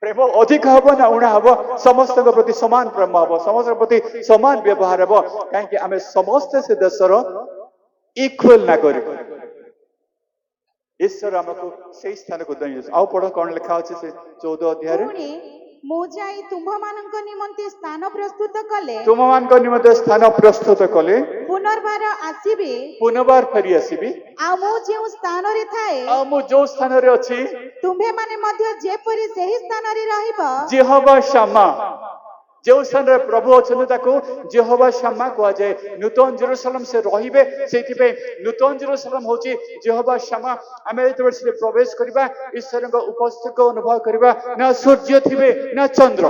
प्रेम अधिक हबो ना उणा हबो समस्त के प्रति समान प्रेम हबो समस्त के प्रति समान व्यवहार हबो काहे कि हमें समस्त से देशर इक्वल नागरिक ईश्वर आमको से स्थान को दई आउ पढ़ कौन लिखा अच्छे से 14 अध्याय पुणी मु जाई तुम्भमानंक निमंते स्थान प्रस्तुत कले तुम मान निमंते स्थान प्रस्तुत कले पुनर्बार आसीबे पुनर्बार फेरी आसीबी आ मु जेउ स्थान रे थाए आ मु जो स्थान रे अछि तुम्भे माने मध्य जेपरि सेही स्थान रे रहिबा जेहोवा शम्मा जो स्थान रे प्रभु अछन ताको जेहोवा शम्मा कहा जाए नूतन जेरूशलेम से रहिबे सेति पे नूतन जेरूशलेम होची जेहोवा शम्मा आमे एतबे से प्रवेश करबा ईश्वर को उपस्थिति को अनुभव करबा ना सूर्य थिबे ना चंद्र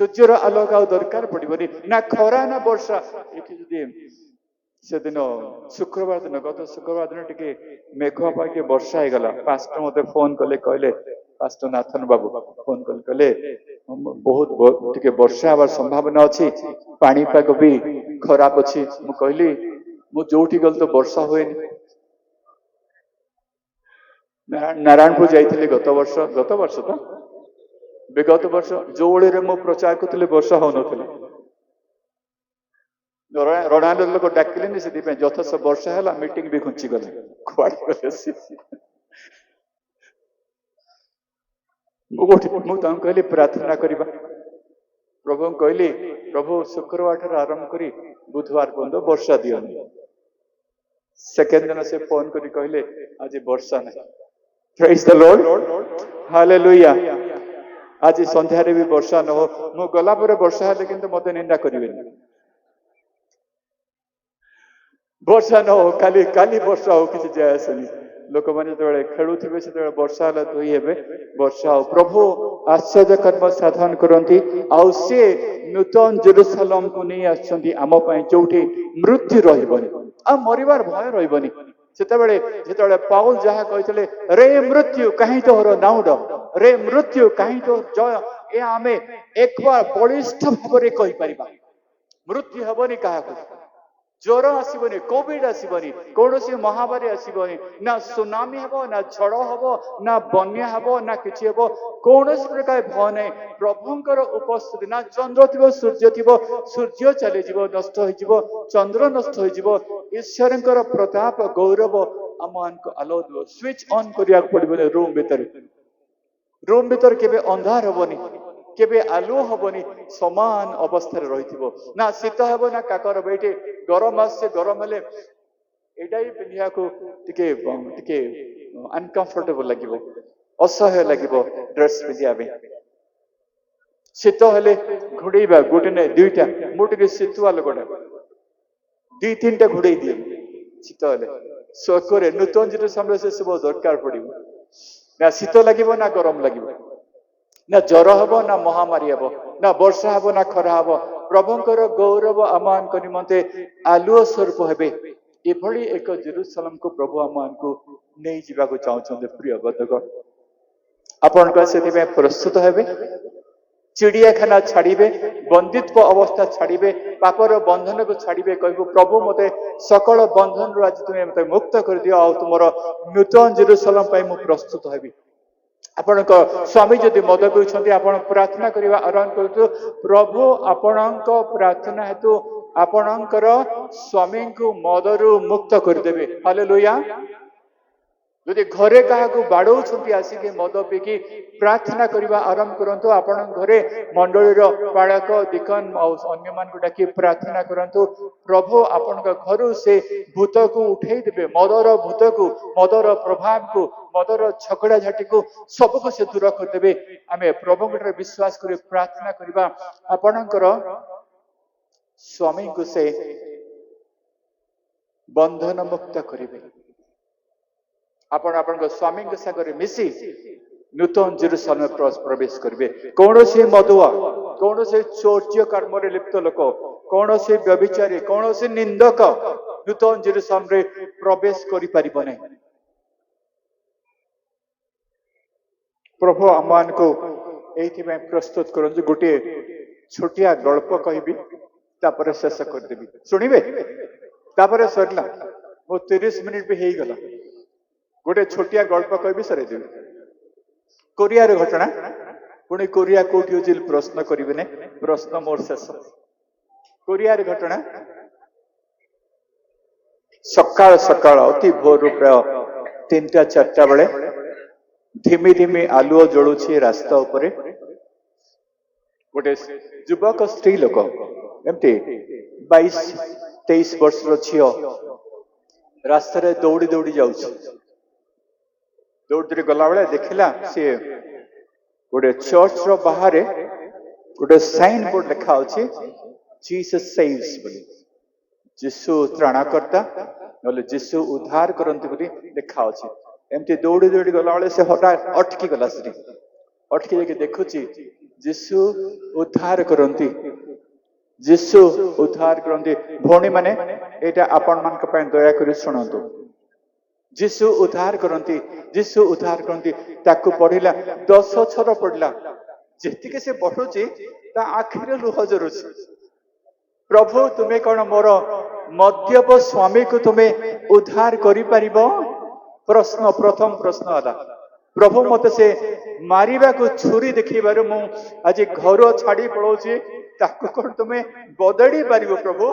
सूर्यर आलोक आ दरकार पड़िबनी ना खरा ना वर्षा एठी जदी से दिन शुक्रवार दिन गत शुक्रवार दिन टिके मेघ पाके वर्षा हो गला पास्टर मते फोन कले कहले पास्टर नाथन बाबू फोन कले बहुत टिके वर्षा हबार संभावना अछि पानी पाग भी खराब अछि मु कहली मु जोठी गल तो वर्षा होएनी नारायणपुर जाइथिले गत वर्ष तो विगत वर्ष जोड़ी रे मु प्रचार करथिले वर्षा हो नथिले रणाल लोक डाकिले से यथेष वर्षा है मीटिंग भी घुंची गले कहली प्रार्थना करबा प्रभु कहली प्रभु शुक्रवार ठार आरंभ करी बुधवार पर्यंत वर्षा दियनी सेकेंड दिन से फोन करी कहले आज वर्षा नहीं प्रेज द लॉर्ड हालेलुया आज संध्या रे भी वर्षा न हो मु गला पर वर्षा हेले किंतु मते निंदा करिवेनी वर्षा न हो काली काली वर्षा हो किसी जाय आसनी लोक माने जेबे खेलुथिबे से वर्षा हला धोई हेबे वर्षा हो प्रभु आश्चर्य कर्म साधन करंती आउ से नूतन जेरूशलेम को नहीं आछंती आम पई जोठी मृत्यु रहिबनी आ मरिबार भय रहिबनी सेतेबेले जेतेबेले पाउल जहा कहितले रे मृत्यु काहे तोहर नाउड रे मृत्यु काहे तो जय ए आमे एक बार बलिष्ठ भाबरे कहि परिबा मृत्यु हबनी काहा ज्वर आसबनी कोविड आसबनी कौन महामारी आसबनी ना सुनामी हेबो ना झड़ हेबो ना बन्या हेबो ना किछि हेबो कौन प्रकार भय नहीं प्रभुंकर उपस्थिति ना चंद्र थी सूर्य थी सूर्य चली जीव नष्ट हो चंद्र नष्ट हो ईश्वर प्रताप गौरव आम आलो दो स्विच ऑन करिया पड़े रूम भीतर केबे अंधार हेबनी केबे आलु हबनी समान अवस्था रही ना शीत हेबो ना काकर बैठे गरम आसे गरम हेले एटा ही पिंधिया को टिके अनकंफर्टेबल लागिबो असह्य लागिबो ड्रेस पिंधिया बे शीत हेले घुड़ेबा गोटे ने दुईटा मोटे शीतुआ लगोटा दुई तीनटा घुड़े दिए शीत हेले सकोरे नूतन जेरूशलेम से सब दरकार पड़िबो ना शीत लागिबो ना गरम लागिबो ना ज्वर हब ना महामारी हब ना वर्षा हब ना खरा हब प्रभुंकर गौरव आमान को निमंते आलुओ स्वरूप हेबे एभली एक जेरूशलेम को प्रभु आमान को नहीं जीवा को चाहते प्रिय बंधुक आपण को से प्रस्तुत हेबे चिड़ियाखाना छाड़िबे बंदित्व अवस्था छाड़िबे पापर बंधन को छाड़िबे कहबो प्रभु मते सकल बंधन रु आज तुमे मते मुक्त कर दियो आ तुमरो नूतन जेरूशलेम पई मु प्रस्तुत हेबी आपण स्वामी जदि मद पीछे आपण प्रार्थना करवा आरंभ कर प्रभु आपण प्रार्थना हेतु आपणकर स्वामी को मदरु मुक्त करदेवे हालेलुया यदि घरे क्या बाड़ौं आसिक मद पीकी प्रार्थना करवा आरंभ करंतु आपण घरे मंडलीर पालक दिकन अन्य मान डाकी प्रार्थना करंतु प्रभु आपण घर से भूत को उठे देवे मदर भूत को मदर प्रभाव को मदर झगड़ा झाटी को सबको से दूर करदेवे आम प्रभु विश्वास कर प्रार्थना करवा आपणकर स्वामी को से बंधन मुक्त करेंगे आपण आपण स्वामी सागर मिसी नूतन जेरूशलेम प्रवेश करेंगे कौन से मदुआ कौन से चौर्य कर्म लिप्त लोक कौन से व्यभिचारी कौन से निंदक नूतन जेरूशलेम रे प्रवेश करिपारिबो नै प्रभु आमान को एथि में प्रस्तुत करन गोटे छोटिया गल्प कहबी तापर शेष कर देबी सुनिबे तापर सरला मो 30 मिनिट भी हेई गला गोटे छोटिया गल्प कहबी सरे देबी कोरिया रे घटना पुणी कोरिया कोठी होजिल प्रश्न करिवे ने प्रश्न मोर शेष कोरिया रे घटना सकाळ सकाळ अति भोर प्राय 3टा 4टा बेले धिमी धिमी आलुओ जलुछि रास्ता उपरे गोटे युवक स्त्री लोक एमती 22-23 वर्ष झील रास्ता दौड़ी दौड़ी जाऊँ दौड़ी दौड़ी गला बेले देखला सी गोटे चर्च रो बाहर गोटे साइन बोर्ड लिखा अच्छे जीसस सेव्स बोली जीशु त्राणकर्ता नले जीशु उद्धार करंती बोली लिखा अच्छे एमती दौड़ी दौड़ी गला बेले से हठात अटकी गला स्त्री अटकी जाके देखुची जीशु उद्धार करंती जीशु उद्धार करंती भौणी माने एटा आपण मानक पय दया करी सुनंतु जीशु उद्धार करंती जीशु उद्धार करंती ताकू पढ़िला 10 थर पढ़ला जेतिके से पढ़ुची ता आखिर लुह जरुची प्रभु तुम्हें कौन मोर मद्यप स्वामी को तुम्हें उद्धार करि परिबो प्रश्न प्रथम प्रश्न आला प्रभु मत से मारिबा को छुरी देखिबार मु आज घर छाड़ी पळौची ताकू कोन तुम्हें बदड़ी पारिबो प्रभु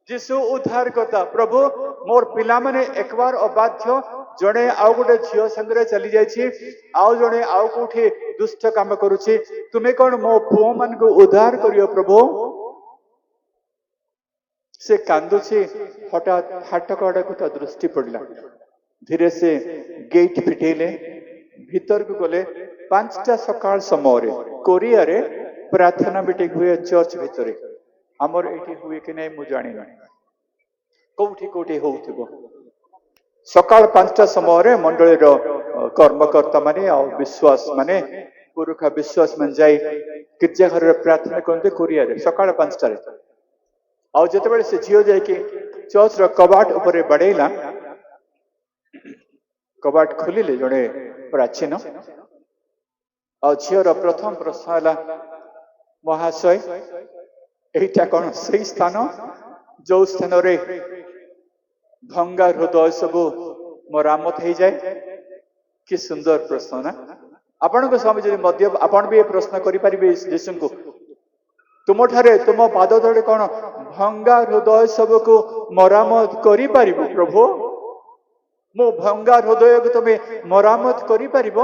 जीशु उद्धार करता प्रभु मोर पिला माने एक बार अबाध्य जड़े आउ गोटे झील संगे चली जाइए आउ जड़े आउ कोठी दुष्ट काम करुछि तुम्हें कौन मो पुओ मान को उद्धार करियो प्रभु से कांदुछि हठात फाटक आड़ा को दृष्टि पड़ला धीरे से गेट फिटेले भीतर को गले 5टा सकाळ समय कोरिया रे प्रार्थना मीटिंग हुए चर्च भीतर आमर एठी हुए कि नहीं मु जानि ना कोठी कोठी होउथिबो सकाळ 5टा समय मंडली रो कर्मकर्ता माने आ विश्वास माने पुरुखा विश्वास मन जाई गिरजा घर रे प्रार्थना करते कोरिया रे सकाळ 5टा रे आ जते बेले से झियो जाय कि चर्च रो कबाट ऊपर बडेला कबाट खोलिले जड़े प्राचीन और झीर प्रथम प्रश्न है महाशय एटा कौन से स्थान जो स्थान रे भंगा हृदय सब मरामत हो जाए कि सुंदर प्रश्न ना आपण को स्वामी जी मध्य आपण भी ये प्रश्न करें जीशु को तुम ठारे तुम पाद तले कौन भंगा हृदय सब को मरामत करि पारिबो प्रभु मो भंगा हृदय को तुम मरामत करि पारिबो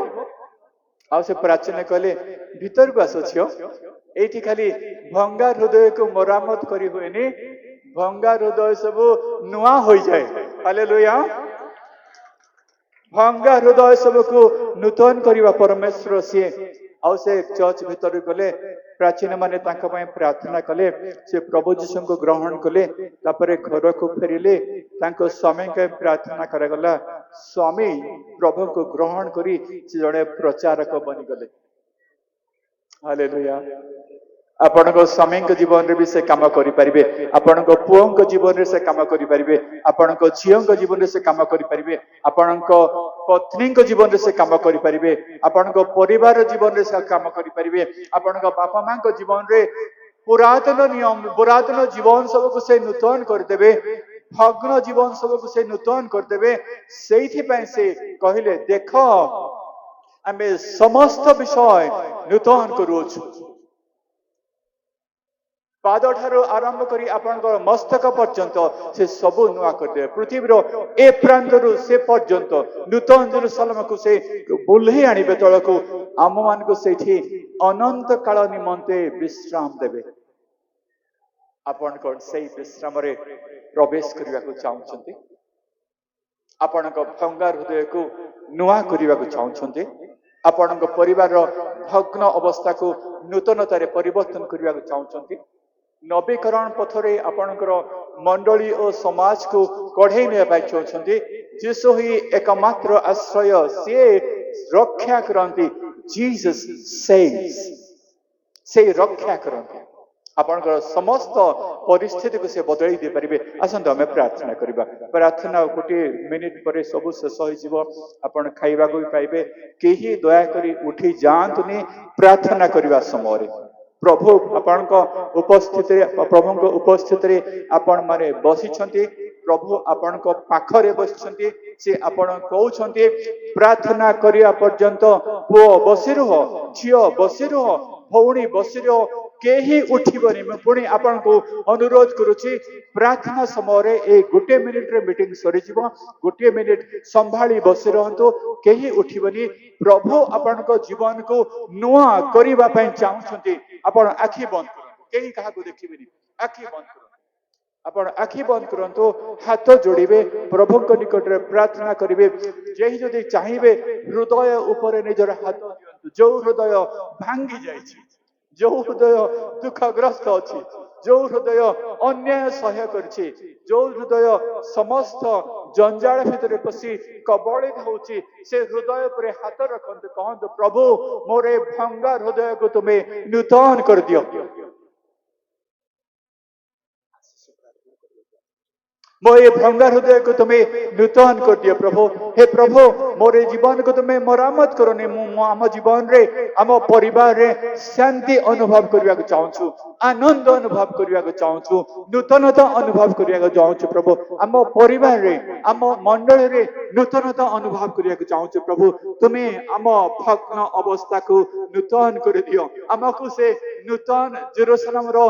आ से प्राचीन कहले भीतर को आसो छियो एठी खाली भंगा हृदय को मरामत करि होएनी भंगा हृदय सब नुआ हो जाए हालेलुया भंगा हृदय सब को नूतन करिवा परमेश्वर से आ से चर्च भीतर गले प्राचीन माने तांका पय प्रार्थना कले से प्रभु जीशु को ग्रहण कले तापरे घर को फेरिले तांको स्वामी के प्रार्थना करगला स्वामी प्रभु को ग्रहण करी से जड़े प्रचारक बनी गले हालेलुया आपण को स्वामी के जीवन रे भी से काम करि परिबे आपण को पुओ को जीवन रे से काम करि परिबे आपण को झियो को जीवन रे से काम करि परिबे आपण को पत्नी को जीवन रे से काम करि परिबे आपण को परिवार जीवन रे से काम करि परिबे आपण को बापा मां को जीवन रे पुरातन नियम पुरातन जीवन सब को से नूतन कर देबे भग्न जीवन सब को से नूतन कर देबे सेठी पय से कहिले देखो आमे समस्त विषय नूतन करूछु पाद ठारू आरंभ करी आपनकर मस्तक पर्यंत से सबु नुआ कर दे पृथ्वीर ए प्रांतरु से पर्यंत नूतन जेरूशलेम को से बुल्ही आनिबे तळको आम मान को सेठी अनंत काल निमंते विश्राम देबे आपनकर सेही विश्राम रे प्रवेश करिवा को चाहउछंती आपनकर भंगा हृदय को नुआ करिवा को चाहउछंती आपनकर परिवार भग्न अवस्था को नूतनतारे परिवर्तन करिवा को चाहउछंती नवीकरण पथरे आपणकर मंडली और समाज को कढ़े ने जीशु ही एकमात्र आश्रय से रक्षा करती जीसस सेव्स से रक्षा करती आपणकर समस्त परिस्थिति को से बदल दे पारिबे आसंत हमें प्रार्थना करिबा प्रार्थना गोटे मिनिट पर सब शेष हो आपण खाइबा को भी पाइबे केही दया करी उठी जांतुनी प्रार्थना करिबा समय प्रभु आपण उपस्थित प्रभु को उपस्थित आपण माने बसिछंती प्रभु आपण को पाखरे बसिछंती से आपण कहउछंती प्रार्थना करिया पर्यंत पुओ बसी रह झियो बसी रह भौणी बसिर केही उठिबनी मैं पुणी आपण को अनुरोध करुची प्रार्थना समय ए गोटे मिनिट रे मीटिंग सरी जीव गोटे मिनिट संभाली बसि रहंतु केही उठिबनी प्रभु आपण को जीवन को नुआ करिबा पई चाहुछंती आपण आखि बंद करंतु केही काहा को देखिबनी आखि बंद करंतु आपण आखि बंद करंतु हाथ जोड़िबे प्रभु को निकट रे प्रार्थना करिवे जेहि जदि चाहिबे हृदय ऊपर निजर हाथ दियंतु जो हृदय भांगी जायछि जो हृदय दुखग्रस्त अछि जो हृदय अन्याय सह्य करछि जो हृदय समस्त जंजाल भितर पसी कबलित होछि से हृदय पर हाथ रखंतु कहंतु प्रभु मोरे भंगा हृदय को तुमे नूतन कर दियो मो ये भंगा हृदय को तुम्हें नूतन कर दियो प्रभु हे प्रभु मोरे जीवन को तुम्हें मरामत करोने मु आम जीवन रे आम परिवार रे शांति अनुभव करबा को चाहूछु आनंद अनुभव करबा को चाहूछु नूतनता अनुभव करबा को चाहूछु प्रभु आम परिवार रे आम मंडल रे नूतनता अनुभव करबा को चाहूछु प्रभु तुम्हें आम भग्न अवस्था को नूतन कर दियो आमको से नूतन जेरूशलेम रो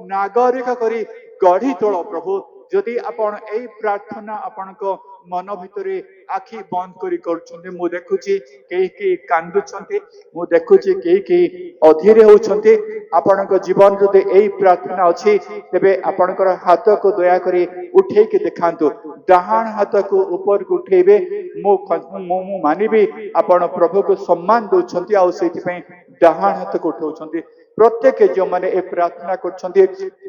नागरिक करी गढ़ी तोलो प्रभु जदि आपण ए प्रार्थना आपण को मन भितरे आखि बंद करी करछन्ते मु देखुची केही कांदुछन्ते मु देखुची केही अधीर होउछन्ते आपण को जीवन जदि ए प्रार्थना अछि तेबे आपण को हाथ को दया करी उठे के देखांतु डाहाण हाथ को ऊपर को उठेबे मु मानिबी आपण प्रभु को सम्मान दोछन्ते आ सेति पई डाहाण हाथ को उठाउछन्ते प्रत्येक जो माने ए प्रार्थना करछन्ते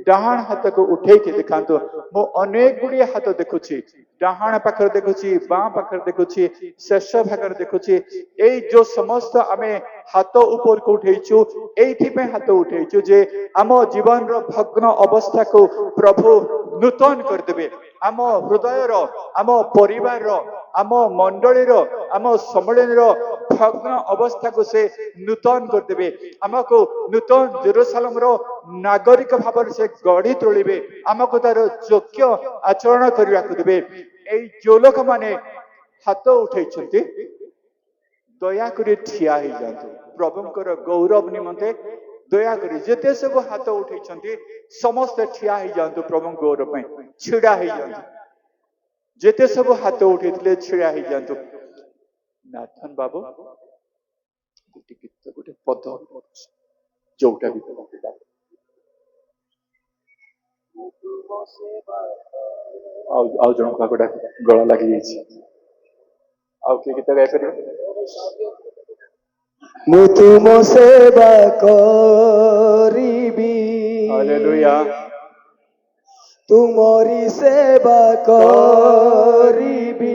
डाहाण हाथ को उठे के देखांतु मु अनेक गुडी हाथ देखुची डाहाण पाखर देखुची बाँ पाखर देखुची शेष भागर देखुची ए जो समस्त आमे हाथ ऊपर को उठेइछु एथि पे हाथ उठेइछु जे आम जीवन रो भग्न अवस्था को प्रभु नूतन कर देबे आम हृदय रो आम परिवार रो आम मंडली रो आम सम्मेलन रो भग्न अवस्था को से नूतन कर देबे आमको नूतन जेरूशलेम रो नागरिक भाव से गढ़ी तोलिबे आमको तार योग्य आचरण करबा को देबे ए जो लोक माने हाथ उठेइछन्ति दया करी ठिया ही जांतु प्रभुंकर गौरव निमंते दया करी जेते सब हाथ उठेइछन्ति समस्त ठिया ही जांतु प्रभु गौरव पई छिड़ा ही जांतु जेते सब हाथ उठेइतले छिड़ा ही जांतु नाथन बाबू गोटे गीत गोटे पद जोटा भी आउ जन का गोटा गला लागि जाइछि आउ के गीत गाय करियो मु तुम सेवा करिबी हालेलुया तुमरी सेवा करिबी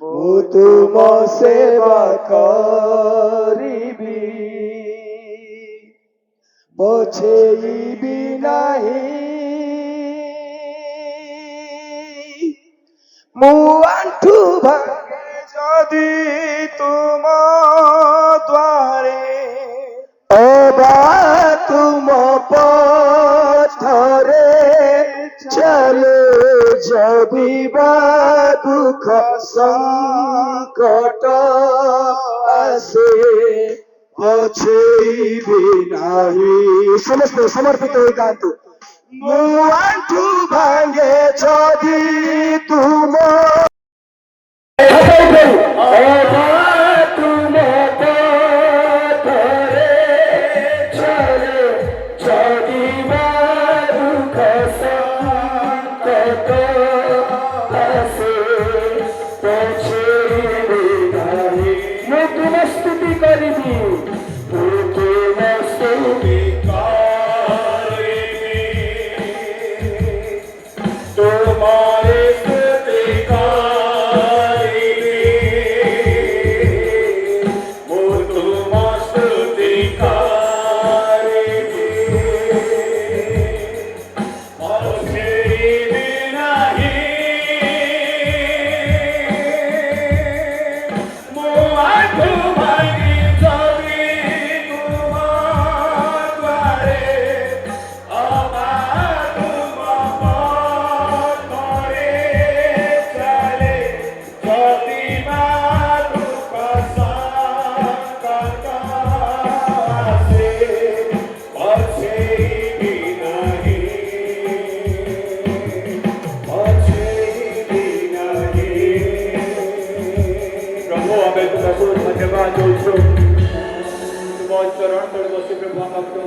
मु तुम सेवा करिबी पछेइबी नाही मु आंठु भांगे जदि तुम द्वारे अबा तुम पथरे चले जबिबा दुख संकट आसे पछेइबी नाही समस्त समर्पित हो गान्तु मु आंठु भांगे जदि तुम तुम्हारे प्रभु धन्यवाद दौछु तुम चरण तले बसी प्रभु आपको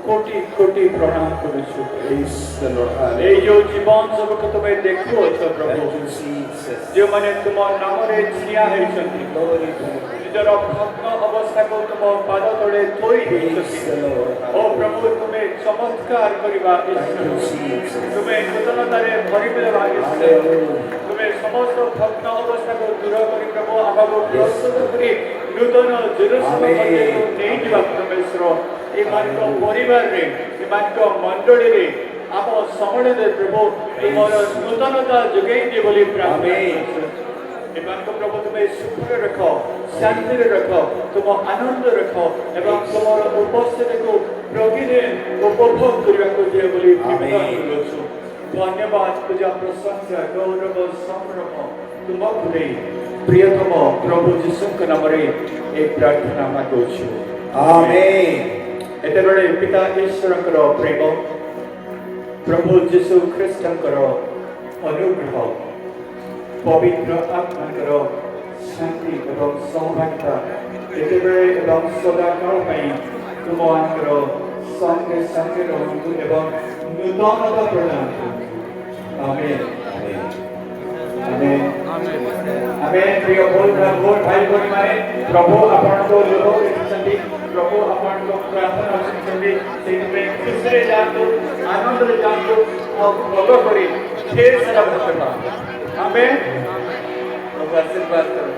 कोटि कोटि प्रणाम करुछु Praise the Lord. ये जो जीवन सब को तुम्हें देखो अच्छा प्रभु Thank you, Jesus. जो माने तुम नाम रे छिया है छथि Glory to God. निजर भक्त अवस्था को तुम पाद तले थोई Praise छथि the Lord. ओ प्रभु तुम्हें चमत्कार करिबा Thank you, Jesus. तुम्हें नूतनतारे भरि मिलबा Hallelujah. तुम्हें समस्त भक्त अवस्था को दूर करी प्रभु आबाको प्रस्तुत करी नूतन जेरूसलेम को नहीं दिबा परमेश्वर ए मानको परिवार रे ए मानको मंडली रे आप समणे दे प्रभु तुमर नूतनता जगै दे बोली प्रार्थना ए मानको प्रभु तुम्हें सुखरे रखो शांति रे रखो तुम आनंद रखो एवं तुमर उपस्थिति को प्रगिने उपभोग करिया को दे बोली प्रार्थना करूछु धन्यवाद पूजा प्रशंसा गौरव संभ्रम तुमको दे प्रियतम प्रभु यीशु के नाम रे एक प्रार्थना मागुछु Amen. एतेबेले पिता ईश्वरकर प्रेम प्रभु यीशु ख्रीष्टकर अनुग्रह पवित्र आत्माकर शांति एवं सौभाग्यता एतेबेले एवं सदाकाल पई तुमମାନଙ୍କର संगे संगे रहन्तु एवं नूतनता प्रदान करन्तु आमेन आमेन आमेन प्रिय भोर भाई भौणी माने प्रभु आपनको लोभ देखिसନ୍ତି प्रभु आपनको प्रार्थना सुनिसନ୍ତି सेइमे खुशीरे जातु आनंदरे जातु और भलो करी ढेर सारा भक्त आमेन प्रभु आशीर्वाद करो